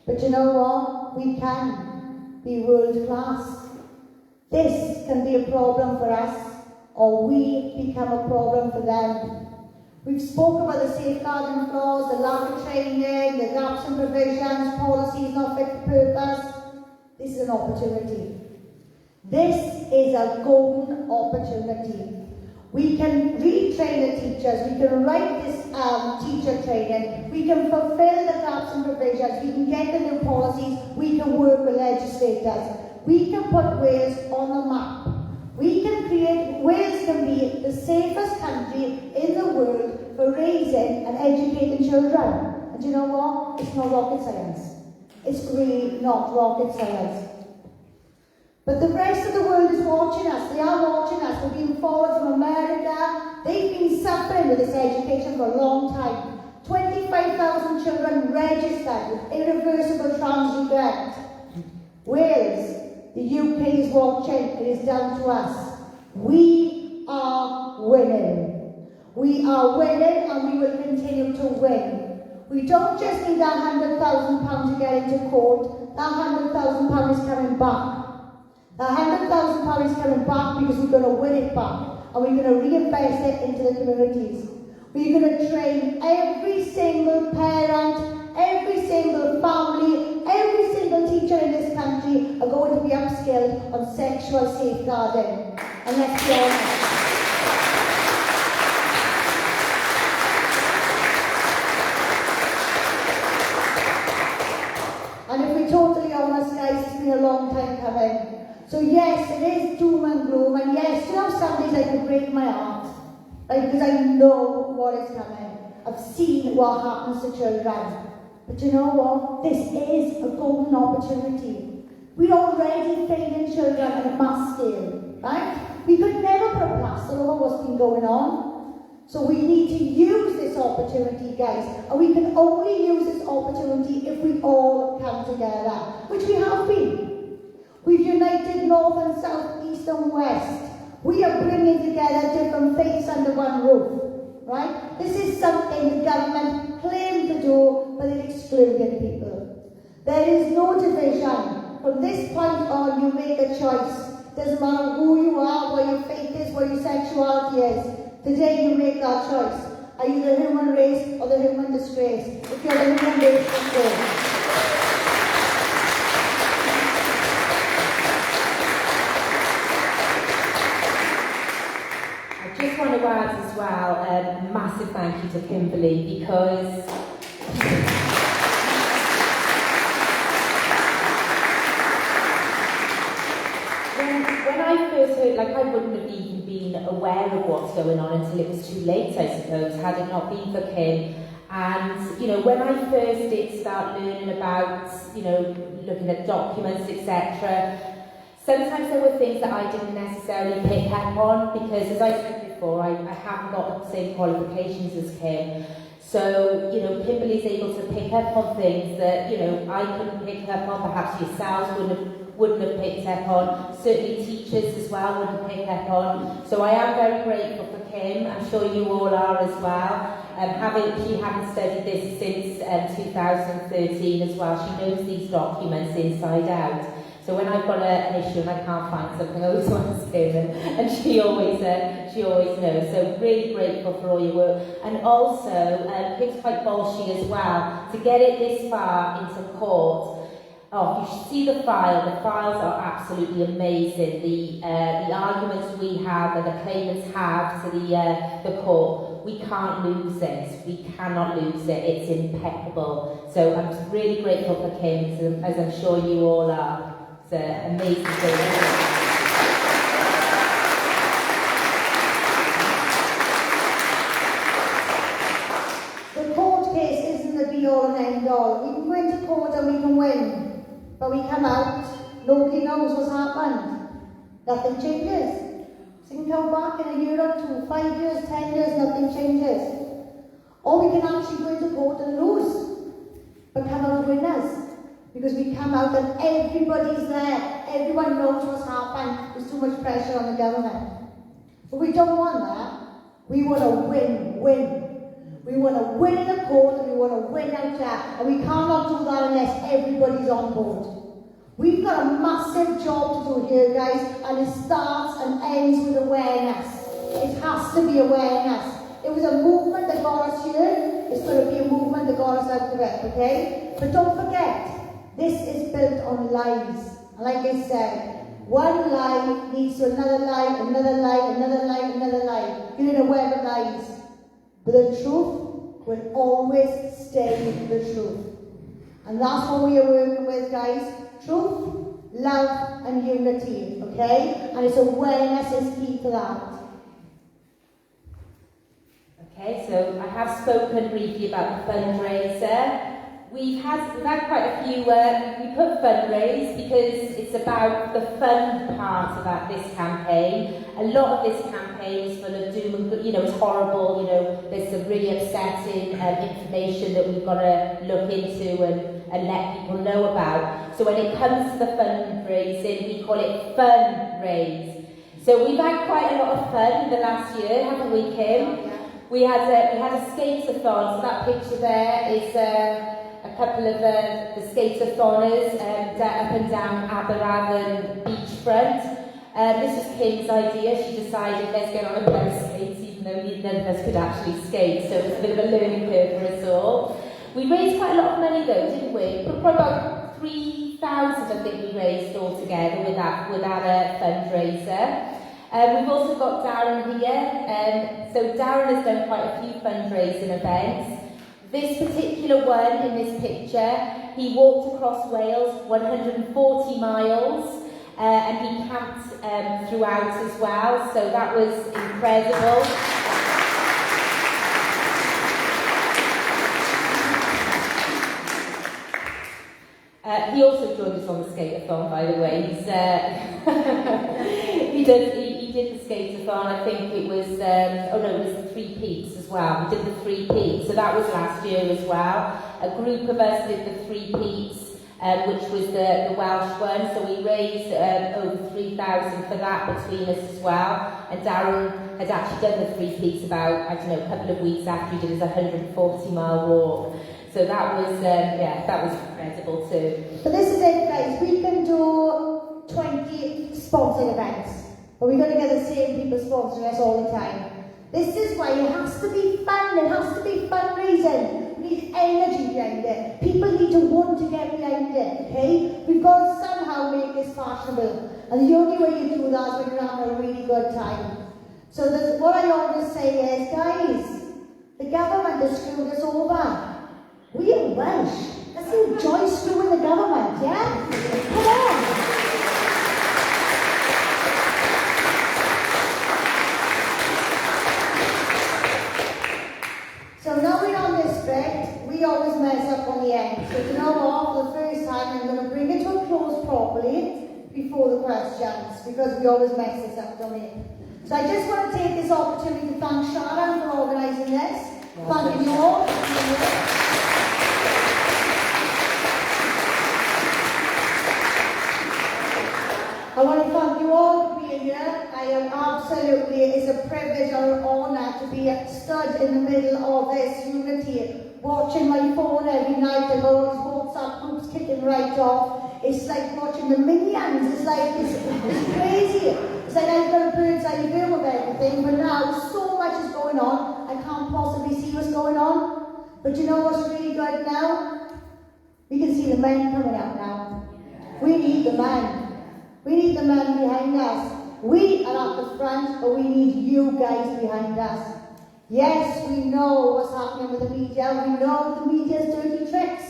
C: But you know what? We can be world-class. This can be a problem for us, or we become a problem for them. We've spoken about the safeguarding flaws, the lack of training, the gaps in provisions, policies not fit for purpose. This is an opportunity. This is a golden opportunity. We can retrain the teachers, we can write this teacher training, we can fulfill the gaps in provisions, we can get the new policies, we can work with legislators, we can put Wales on the map. We can create, Wales can be the safest country in the world for raising and educating children. And you know what? It's not rocket science. It's really not rocket science. But the rest of the world is watching us. They are watching us. They're being followed from America. They've been suffering with this education for a long time. 25,000 children registered with irreversible transregret. Wales, the UK is watching. It is down to us. We are winning. We are winning and we will continue to win. We don't just need that £100,000 to get into court. That £100,000 is coming back. That £100,000 is coming back because we're going to win it back. And we're going to reinvest it into the communities. We're going to train every single parent, every single family, every single teacher in this country are going to be upskilled on sexual safeguarding. And let's be honest. And if we're totally honest, guys, it's been a long time coming. So yes, it is doom and gloom, and yes, you know, some days I could break my heart, right, because I know what is coming. I've seen what happens to children. But you know what? This is a golden opportunity. We're already failing children at a mass scale, right? We could never put a plaster over what's been going on. So we need to use this opportunity, guys, and we can only use this opportunity if we all come together, which we have been. We've united North and South, East and West. We are bringing together different faiths under one roof, right? This is something the government claimed to do, but it excluded people. There is no division. From this point on, you make a choice. Doesn't matter who you are, what your faith is, what your sexuality is. Today you make that choice. Are you the human race or the human disgrace? If you're the human race, disgrace.
B: I just want to add as well a massive thank you to Kimberly, because when I first heard, like, I wouldn't have even been aware of what's going on until it was too late, I suppose, had it not been for Kim. And, you know, when I first did start learning about, you know, looking at documents, etc., sometimes there were things that I didn't necessarily pick up on, because, as I said before, I haven't got the same qualifications as Kim. So, you know, Kimberly's able to pick up on things that, you know, I couldn't pick up on, perhaps yourselves wouldn't have picked up on, certainly teachers as well wouldn't pick up on. So I am very grateful for Kim, I'm sure you all are as well. She hadn't studied this since 2013 as well. She knows these documents inside out. So when I've got an issue and I can't find something, I always want to ask her, and she always knows. So really grateful for all your work. And also, Kim's quite bolshy as well. To get it this far into court, oh, you should see the file. The files are absolutely amazing. The arguments we have and the claimants have to the court, we can't lose it. We cannot lose it. It's impeccable. So I'm really grateful for Kim, as I'm sure you all are. It's an amazing thing.
C: The court case isn't the be-all and end-all. We can go into court and we can win. But we come out, nobody knows what's happened. Nothing changes. So you can come back in a year or two, 5 years, 10 years, nothing changes. Or we can actually go into court and lose, but come out winners. Because we come out and everybody's there. Everyone knows what's happened. There's too much pressure on the government. But we don't want that. We want to win. We want to win in the court and we want to win out there. And we cannot do that unless everybody's on board. We've got a massive job to do here, guys, and it starts and ends with awareness. It has to be awareness. It was a movement that got us here. It's going to be a movement that got us out of it, okay? But don't forget, this is built on lies. And like I said, one lie leads to another lie, another lie, another lie, another lie. You're in a web of lies. But the truth will always stay the truth. And that's what we are working with, guys. Truth, love, and unity, okay? And it's awareness is key to that.
B: Okay, so I have spoken briefly about the fundraiser. We've had quite a few, we put fundraise because it's about the fun part of this campaign. A lot of this campaign is full of doom and gloom, it's horrible, there's some really upsetting information that we've got to look into and let people know about. So when it comes to the fundraising, we call it fundraise. So we've had quite a lot of fun in the last year, haven't we, Kim? We had a skate-a-thon, so that picture there is a couple of the skate-a-thoners up and down Aberavon beachfront. This was Kim's idea. She decided, let's get on a pair of skates, even though none of us could actually skate, so it was a bit of a learning curve for us all. We raised quite a lot of money though, didn't we? Probably about 3,000 I think we raised altogether with that fundraiser. We've also got Darren here. So Darren has done quite a few fundraising events. This particular one in this picture, he walked across Wales 140 miles and he camped throughout as well, so that was incredible. He also joined us on the skate-a-thon, by the way. He did the skate-a-thon. I think it was it was the 3 Peaks as well. We did the 3 Peaks, so that was last year as well. A group of us did the 3 Peaks, which was the Welsh one. So we raised over 3,000 for that between us as well. And Darren had actually done the 3 Peaks about, a couple of weeks after he did his 140-mile walk. So that was incredible too.
C: So this is it, guys. We can do 20 sponsored events, but we're going to get the same people sponsoring us all the time. This is why it has to be fun. It has to be fundraising. We need energy behind it. People need to want to get behind it. Okay? We've got to somehow make this fashionable, and the only way you do that is when you're having a really good time. So what I always say is, guys, the government has screwed us over. We are Welsh. Let's enjoy screwing the government, yeah? Come on! So now we're on this bit, we always mess up on the end. So you know what? For the first time, I'm going to bring it to a close properly before the questions, because we always mess this up, don't we? So I just want to take this opportunity to thank Sharon for organising this. Thank you all. I want to thank you all for being here. It's a privilege or an honour to be stood in the middle of this unity, watching my phone every night and all these WhatsApp groups kicking right off. It's like watching the Minions. It's crazy. It's like I've got a bird's eye view of everything, but now so much is going on, I can't possibly see what's going on. But you know what's really good now? We can see the men coming out now. We need the men. We need the men behind us. We are at the front, but we need you guys behind us. Yes, we know what's happening with the media. We know the media's dirty tricks.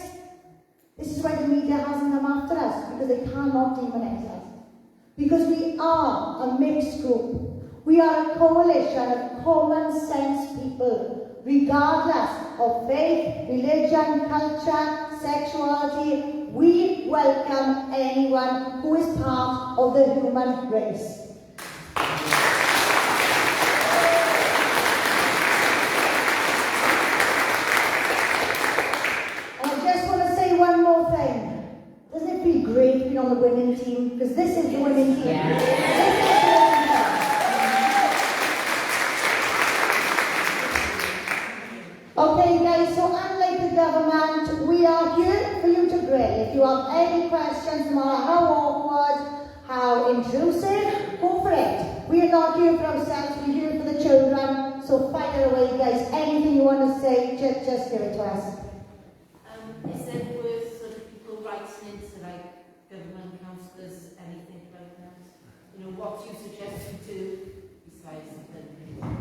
C: This is why the media hasn't come after us, because they cannot demonise us. Because we are a mixed group. We are a coalition of common sense people, regardless of faith, religion, culture, sexuality. We welcome anyone who is part of the human race. And I just want to say one more thing. Doesn't it feel great being on the winning team? Because this is the winning team. Okay guys, so unlike the government, we are here for you to grill. If you have any questions, no matter how awkward, how intrusive, go for it. We are not here for ourselves, we're here for the children. So fire away guys, anything you want to say, just give it to us.
K: Is there worth sort of people writing into government councillors, anything like that? What you suggest we do besides the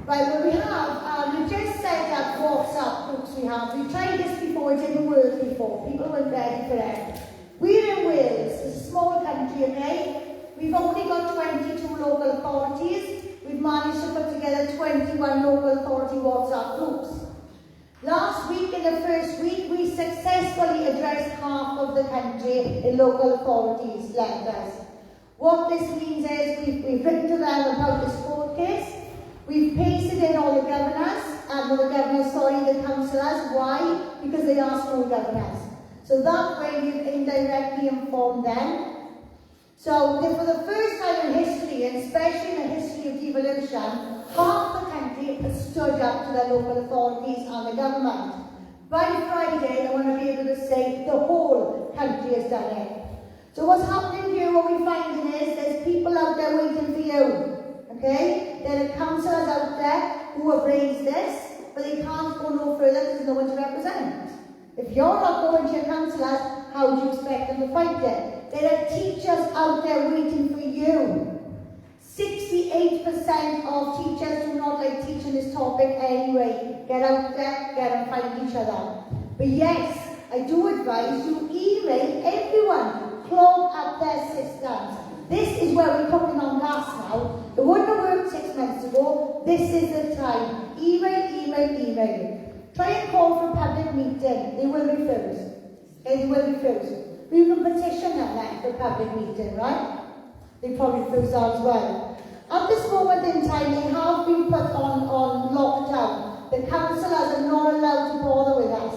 C: Right, well we've just set up WhatsApp groups we have. We've tried this before, it didn't work before. People weren't ready for it. We're in Wales, it's a small country, okay? We've only got 22 local authorities. We've managed to put together 21 local authority WhatsApp groups. Last week, in the first week, we successfully addressed half of the country in local authorities letters. What this means is we've written to them about this court case. We've pasted in all the governors, the councillors. Why? Because they are school governors. So that way we've indirectly informed them. So for the first time in history, and especially in the history of devolution, half the country has stood up to their local authorities and the government. By Friday, I want to be able to say the whole country has done it. So what's happening here, what we're finding is there's people out there waiting for you. Okay? There are councillors out there who have raised this, but they can't go no further because there's no one to represent. If you're not going to your councillors, how do you expect them to fight it? There are teachers out there waiting for you. 68% of teachers do not like teaching this topic anyway. Get out there, get and find each other. But yes, I do advise you email everyone, clog up their systems. This is where we're cooking on gas now. It wouldn't have worked 6 months ago. This is the time. Email. Try and call for a public meeting. They will refuse. They will refuse. We can petition them then for a public meeting, right? They probably refuse that as well. At this moment in time, they have been put on lockdown. The councillors are not allowed to bother with us.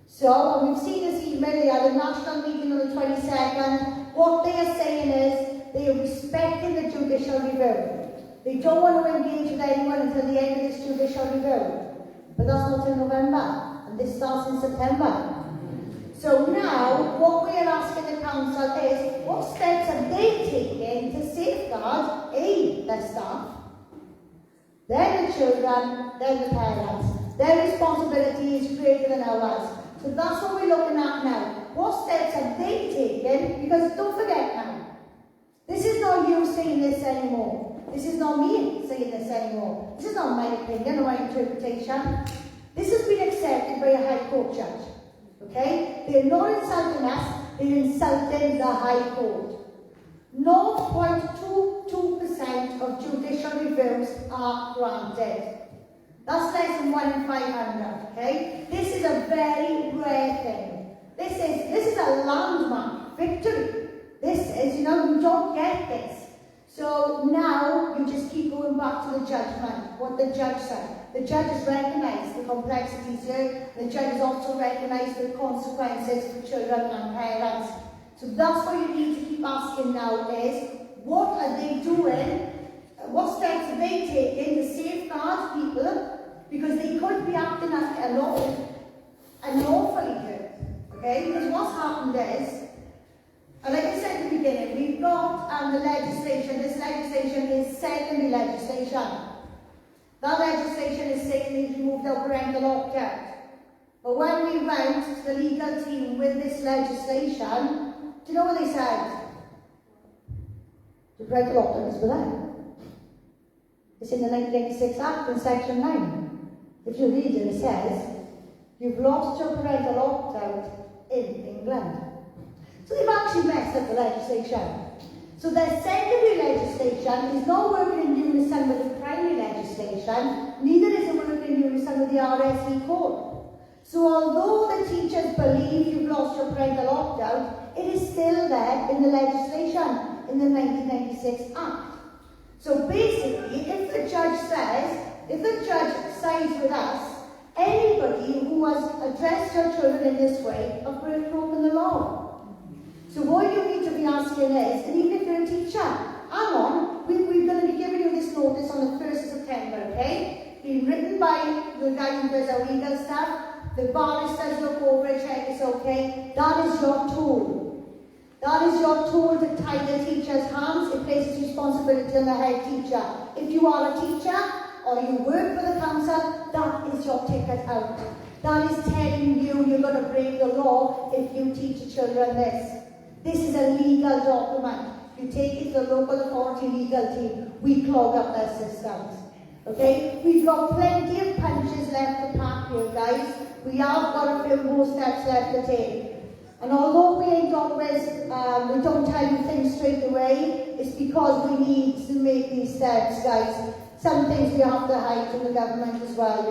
C: So, and we've seen this email, they had a national meeting on the 22nd. What they are saying is they are respecting the judicial review. They don't want to engage with anyone until the end of this judicial review. But that's not till November, and this starts in September. So now, what we are asking the council is, what steps are they taking to safeguard, A, their staff, then the children, then the parents. Their responsibility is greater than ours. So that's what we're looking at now. What steps are they taking? Because don't forget now, this is not you saying this anymore. This is not me saying this anymore. This is not my opinion or my interpretation. This has been accepted by a High Court judge. Okay? They're not insulting us, they're insulting the High Court. 0.22% of judicial reviews are granted. That's less than 1 in 500, okay? This is a very rare thing. This is a landmark victory. This is, you don't get this. So now you just keep going back to the judgment, what the judge said. The judge has recognised the complexities here. The judge has also recognised the consequences for children and parents. So that's what you need to keep asking now is, what are they doing? What steps are they taking to safeguard people? Because they could be acting unlawfully here. Okay? Because what's happened is, and like I said at the beginning, we've got the legislation. This legislation is secondary legislation. That legislation is saying they've removed our parental opt-out. But when we went to the legal team with this legislation, do you know what they said? The parental opt-out is for them. It's in the 1986 Act in Section 9. If you read it, it says, you've lost your parental opt-out in England. So they've actually messed up the legislation. So their secondary legislation is not working in unison with the primary legislation, neither is it working in unison with the RSE code. So although the teachers believe you've lost your parental opt-out, it is still there in the legislation, in the 1996 Act. So basically, if the judge sides with us, anybody who has addressed your children in this way have broken the law. So what you need to be asking is, and even if you're a teacher, hang on, we're going to be giving you this notice on the 1st of September, okay? Being written by the guy who does our legal stuff, the barristers look over it, check it's okay. That is your tool. That is your tool to tie the teacher's hands. It places responsibility on the head teacher. If you are a teacher, or you work for the council, that is your ticket out. That is telling you you're going to break the law if you teach your children this. This is a legal document. You take it to the local authority legal team. We clog up their systems. Okay? We've got plenty of punches left to pack here, guys. We have got a few more steps left to take. And although we ain't always, we don't tell you things straight away, it's because we need to make these steps, guys. Some things we have to hide from the government as well,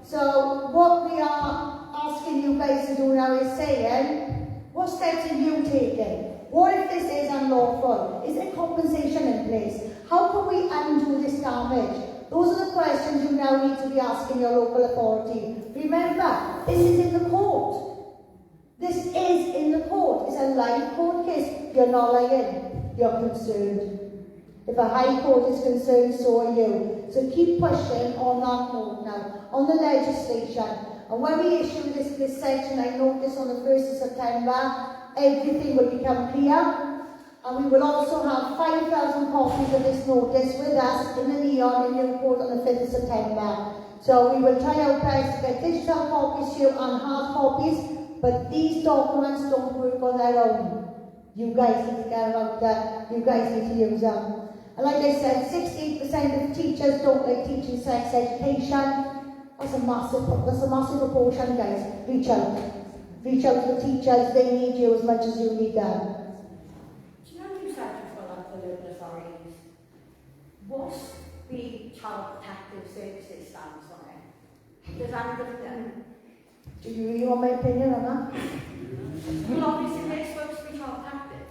C: So what we are asking you guys to do now is saying, what steps are you taking? What if this is unlawful? Is there compensation in place? How can we undo this damage? Those are the questions you now need to be asking your local authority. Remember, this is in the court. This is in the court. It's a live court case. You're not lying. You're concerned. If a high court is concerned, so are you. So keep pushing on that note now, on the legislation. And when we issue this section, I notice on the 1st of September, everything will become clear. And we will also have 5,000 copies of this notice with us in the Neon in the report on the 5th of September. So we will try our best to get digital copies to you and hard copies, but these documents don't work on their own. You guys need to get them out there. You guys need to use them. And like I said, 68% of teachers don't like teaching sex education. That's a massive proportion, guys. Reach out. Reach out to the teachers. They need you as much as you need them.
K: Do you know you said before that the local authorities? What's the Child Protective Services stance on it? Does anybody know?
C: Do you want my opinion on that?
K: Well, obviously they're supposed to be child protective.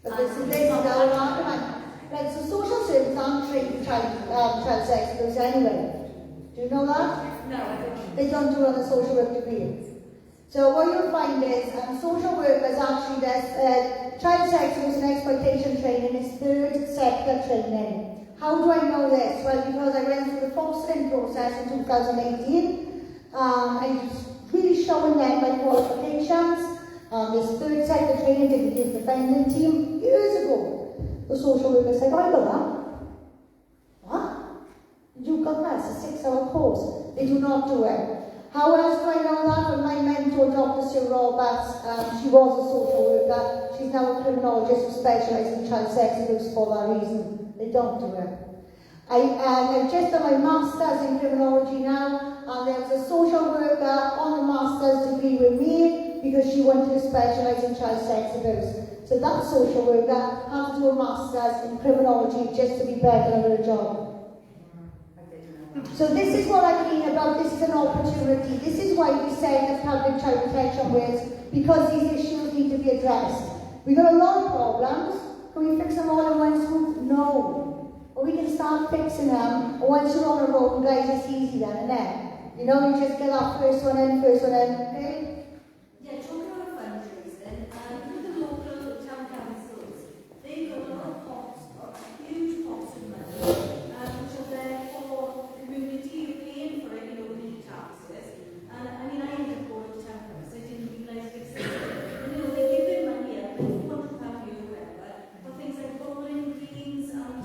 C: But this is our argument. Like, so social services aren't trained in child sex abuse anyway. Do you know that?
K: No, I don't.
C: They don't do it on a social work degree. So what you'll find is social workers actually, there's child sex abuse and exploitation training is third sector training. How do I know this? Well, because I went through the fostering process in 2018. I was really showing them my qualifications. This third sector training did the youth defending team years ago. The social worker said, I got that. What? You got that? It's a 6-hour course. They do not do it. How else do I know that? Well, my mentor, Dr. Sue Roberts, she was a social worker. She's now a criminologist who specialises in child sex abuse for that reason. They don't do it. I've just done my master's in criminology now, and there was a social worker on the master's degree with me because she wanted to specialise in child sex abuse. So that social worker had to do a master's in criminology just to be better at her job. So this is what I mean about this is an opportunity. This is why we say that public child protection Wales, because these issues need to be addressed. We've got a lot of problems. Can we fix them all in one swoop? No. But we can start fixing them. And once you're on a road, guys, it's easy then, isn't it? You know, you just get that first one in, okay?
K: Yeah, talking about fundraising, with the local town councils, they've got a lot of pots, huge pots of money, which are there for the community paying for it, with the taxes. And I mean, I ended up going to town council, I didn't realise it existed. They give their money out, £400 a year or whatever, for things like bowling, games, and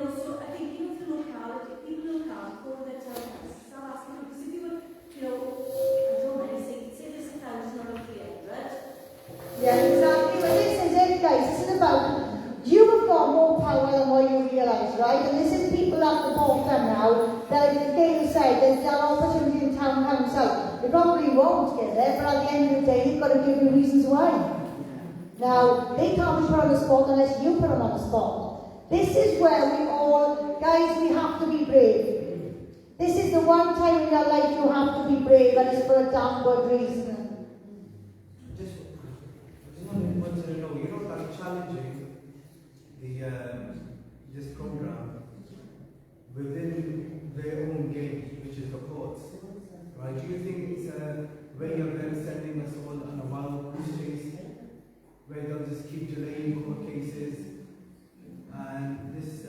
K: so I think, the locality, people look out for their town council, start asking, because if you were, I don't know, say there's 1,000 or 300.
C: Yeah, exactly. But this is it, guys. This is about, you have got more power than what you realise, right? And this is people at the bottom now, that as Gail said, there's an opportunity in town council. They probably won't get it, but at the end of the day, you've got to give you reasons why. Now, they can't be put on the spot unless you put them on the spot. This is where we all, guys, we have to be brave. This is the one time in your life you have to be brave, and it's for a damn good reason.
F: Just wanted to know, like challenging this program within their own gate, which is the courts, right? Do you think it's a way of them sending us all on a wild goose chase, where they'll just keep delaying court cases, and this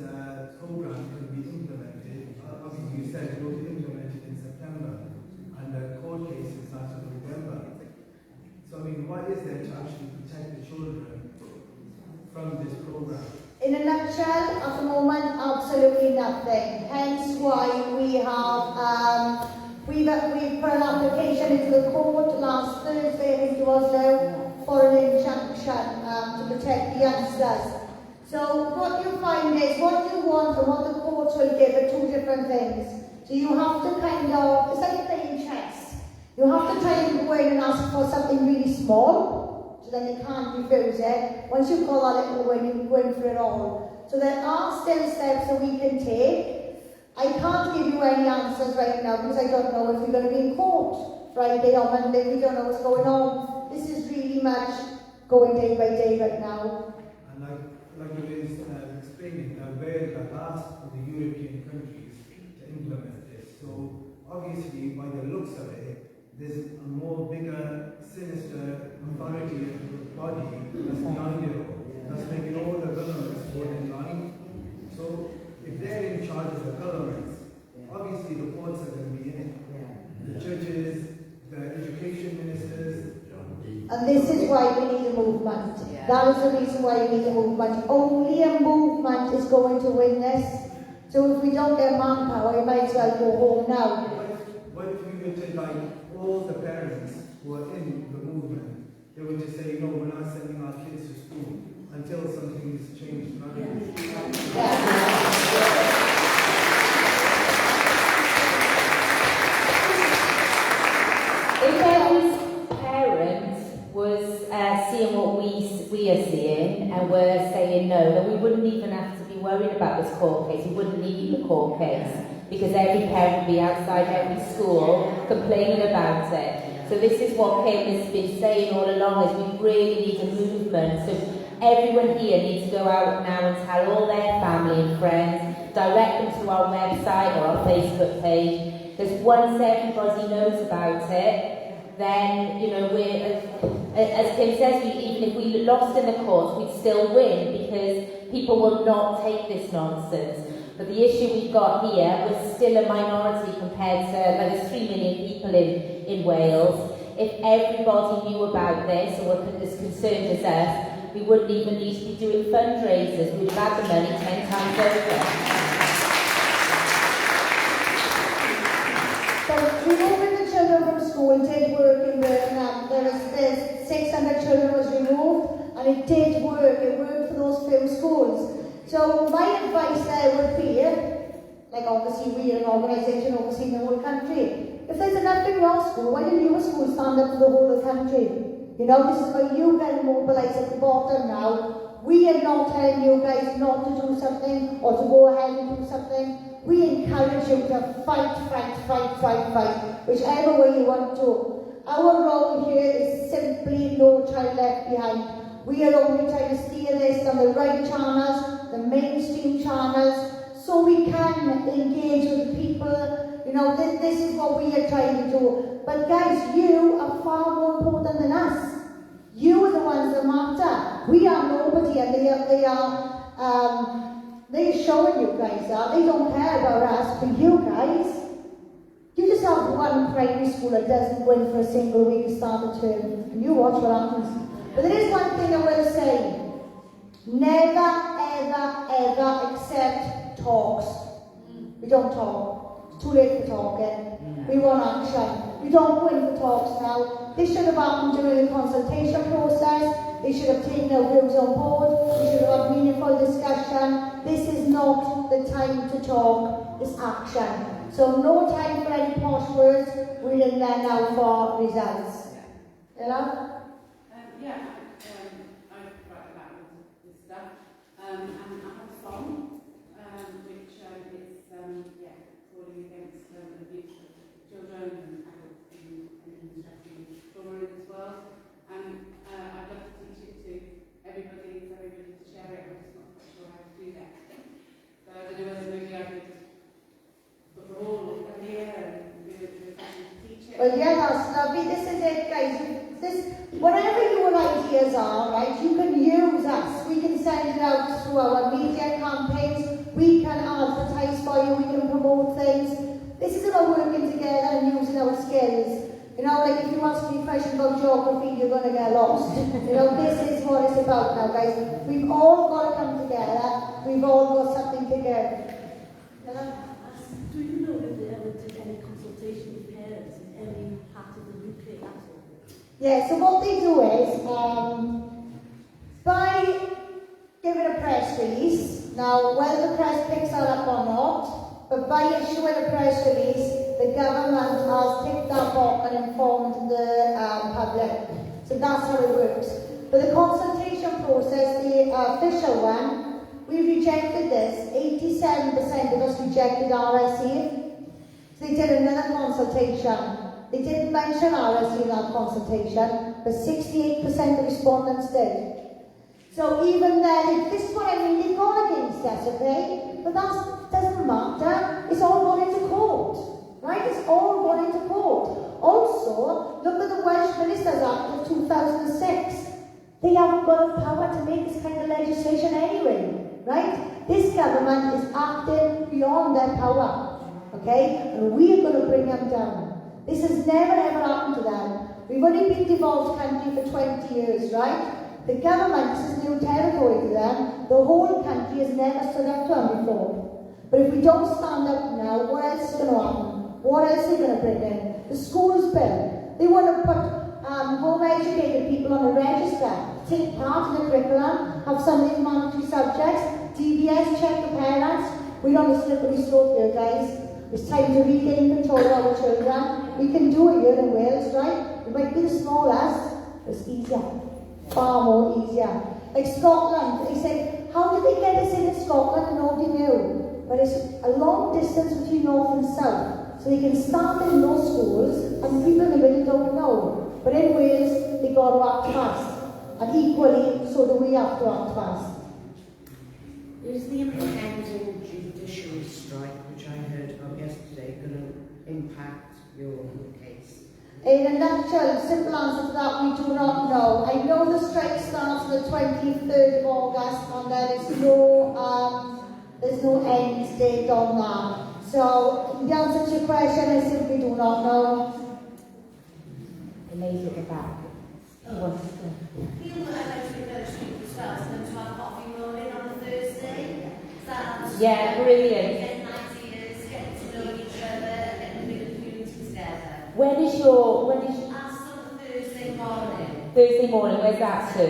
F: program can be implemented? Obviously, you said it will be implemented in September, and the court cases start in November. So, I mean, what is there to actually protect the children from this program?
C: In a nutshell, at the moment, absolutely nothing. Hence why we have we've put an application into the court last Thursday, I think it was now, for an injunction to protect the youngsters. So what you find is what you want and what the courts will give are two different things. So you have to it's like playing chess. You have to try and go in and ask for something really small, so then you can't refuse it. Once you've got that little win, you go in for it all. So there are still steps that we can take. I can't give you any answers right now because I don't know if we're going to be in court Friday or Monday. We don't know what's going on. This is really much going day by day right now.
F: And like you was explaining, Wales are last of the European countries to implement this. So obviously, by the looks of it, there's a more bigger, sinister authority and body that's behind it all. That's making all the governments fall in line. So if they're in charge of the governments, obviously the courts are going to be in it. The judges, the education ministers.
C: And this is why we need a movement. That is the reason why we need a movement. Only a movement is going to win this. So if we don't get manpower, we might as well go home now.
F: What if we were to, like, all the parents who are in the movement, they would just say, no, we're not sending our kids to school until something is changed.
B: If every parent was seeing what we are seeing and were saying no, then we wouldn't even have to be worried about this court case. We wouldn't need the court case because every parent would be outside every school complaining about it. So this is what Kim has been saying all along, is we really need a movement. So everyone here needs to go out now and tell all their family and friends, direct them to our website or our Facebook page, because once everybody knows about it, then, you know, as Kim says, even if we lost in the courts, we'd still win because people will not take this nonsense. But the issue we've got here, we're still a minority compared to, like, there's 3 million people in Wales. If everybody knew about this or were as concerned as us, we wouldn't even need to be doing fundraisers. We'd have had the money 10 times over.
C: So removing the children from school did work in Vietnam. There's 600 children was removed, and it did work. It worked for those few schools. So my advice there would be, like obviously we're an organisation overseeing the whole country. If there's enough in your school, why don't your school stand up for the whole of the country? You know, this is why you get mobilised at the bottom now. We are not telling you guys not to do something or to go ahead and do something. We encourage you to fight, whichever way you want to. Our role here is simply no child left behind. We are only trying to steer this on the right channels, the mainstream channels, so we can engage with the people. You know, this is what we are trying to do. But guys, you are far more important than us. You are the ones that matter. We are nobody, and they're showing you guys that. They don't care about us, but you guys. You just have one primary school that doesn't win for a single week to start a term, and you watch what happens. But there is one thing I will say. Never, ever accept talks. We don't talk. It's too late for talking. We want action. We don't go in for talks now. This should have happened during the consultation process. They should have taken our views on board. We should have had meaningful discussion. This is not the time to talk. It's action. So no time for any posh words. We're in there now for results. Ella?
L: Yeah, I write about this stuff. And I have a song, which is, calling against abuse of children and adults in trauma in this world. And I'd love to teach it to everybody, for everybody to share it. I'm just not quite sure how to do that. So I don't know whether maybe I could put the whole idea and teach it.
C: Well, yeah, that's lovely. This is it, guys. Whatever your ideas are, right, you can use us. We can send it out through our media campaigns. We can advertise for you. We can promote things. This is about working together and using our skills. You know, like if you ask me a question about geography, you're going to get lost. You know, this is what it's about now, guys. We've all got to come together. We've all got something to give.
K: Do you know if they ever did any consultation with parents in any part of the UK at all?
C: Yeah, so what they do is, by giving a press release, now whether the press picks that up or not, but by issuing a press release, the government has ticked that box and informed the public. So that's how it works. But the consultation process, the official one, we rejected this 87% of us rejected RSE. So they did another consultation. They didn't mention RSE in that consultation, but 68% of respondents did. So even then, this is what I mean, they've gone against us, okay? But that doesn't matter. It's all gone into court, right? It's all gone into court. Also, look at the Welsh Ministers Act of 2006. They haven't got the power to make this kind of legislation anyway, right? This government is acting beyond their power, okay? And we're going to bring them down. This has never ever happened to them. We've only been a devolved country for 20 years, right? The government, this is new territory to them. The whole country has never stood up to them before. But if we don't stand up now, what else is going to happen? What else are they going to bring in? The schools bill. They want to put home-educated people on a register, take part in the curriculum, have some of these mandatory subjects, DBS, check the parents. We're on a slippery slope here, guys. It's time to regain control of our children. We can do it here in Wales, right? It might be the smallest, but it's easier. Far more easier. Like Scotland, they said, how did they get us in Scotland and nobody knew? But it's a long distance between north and south. So they can start in those schools and people in the middle don't know. But in Wales, they got to act fast. And equally, so do we have to act fast.
M: Is the impending judicial strike, which I heard about yesterday, going to impact your case?
C: In a nutshell, simple answer to that, we do not know. I know the strike starts on the 23rd of August and there's no end date on that. So, the answer to your question, I simply do not know.
B: The lady at the back.
K: I'd like to encourage people as well to come to our coffee morning on a Thursday.
B: Yeah, brilliant.
K: Getting ideas, getting to know each other, getting a bit of community together.
B: When is your...
K: Ask on Thursday morning.
B: Thursday morning, where's that to?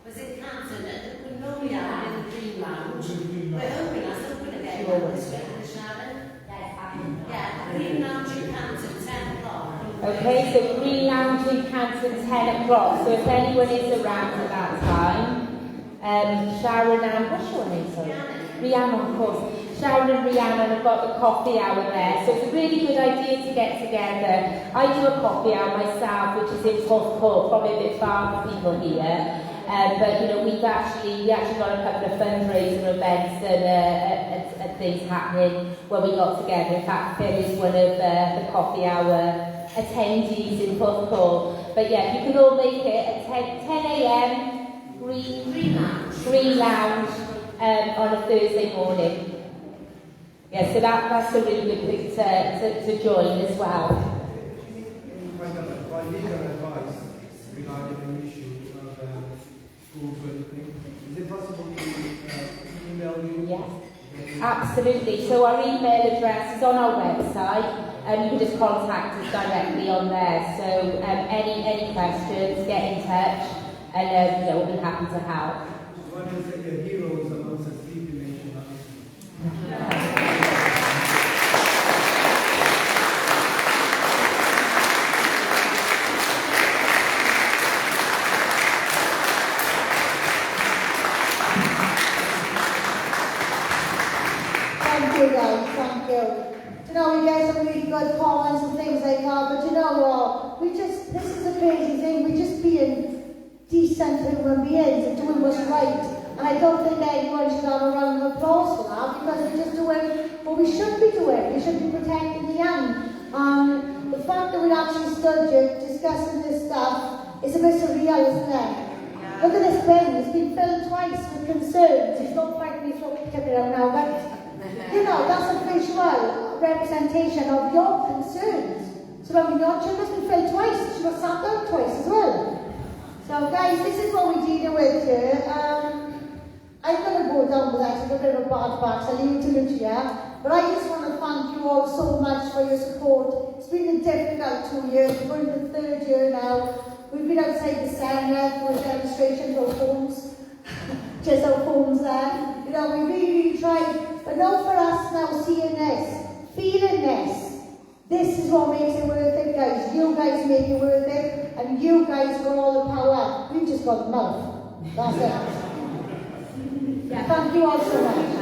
K: Was it Canton? We normally have it in the Green Lounge. We're hoping that's open again this week, Sharon. Yeah, Green Lounge in Canton, 10 o'clock.
B: Okay, so Green Lounge in Canton, 10 o'clock. So if anyone is around at that time, Sharon and... What's your name, sorry? Rihanna, of course. Sharon and Rihanna have got the coffee hour there, so it's a really good idea to get together. I do a coffee hour myself, which is in Porthcawl, probably a bit far for people here. But you know, we actually got a couple of fundraiser events and things happening where we got together. In fact, Phil is one of the coffee hour attendees in Porthcawl. But yeah, you can all make it at 10 a.m. Green Lounge on a Thursday morning. Yeah, so that's a really good thing to join as well.
F: By legal advice regarding an issue of schools or anything, is it possible to email you?
B: Yes, absolutely. So our email address is on our website, and you can just contact us directly on there. So any questions, get in touch, and we'll be happy to help.
F: One is that your heroes amongst the sleeping nation.
C: Thank you guys, thank you. You know, we get some really good comments and things like that, but you know what? This is a crazy thing, we're just being decent human beings and doing what's right. And I don't think anyone should have a round of applause for that, because we're just doing what we should be doing. We should be protecting the young. The fact that we're actually stood here discussing this stuff is a bit surreal, isn't it? Look at this bin, it's been filled twice with concerns. It's not quite me pick it up now, but you know, that's a visual representation of your concerns. So when your children's been filled twice, she was sat down twice as well. So guys, this is what we're dealing with here. I'm going to go down with that, it's a bit of a bad back, so I'll leave it to Lucia. But I just want to thank you all so much for your support. It's been a difficult 2 years, we're in the 3rd year now. We've been outside the Senate for a demonstration of homes, just our homes there. You know, we really tried, but now for us now, seeing this, feeling this is what makes it worth it, guys. You guys make it worth it, and you guys got all the power. We've just got the mouth. That's it. Thank you all so much.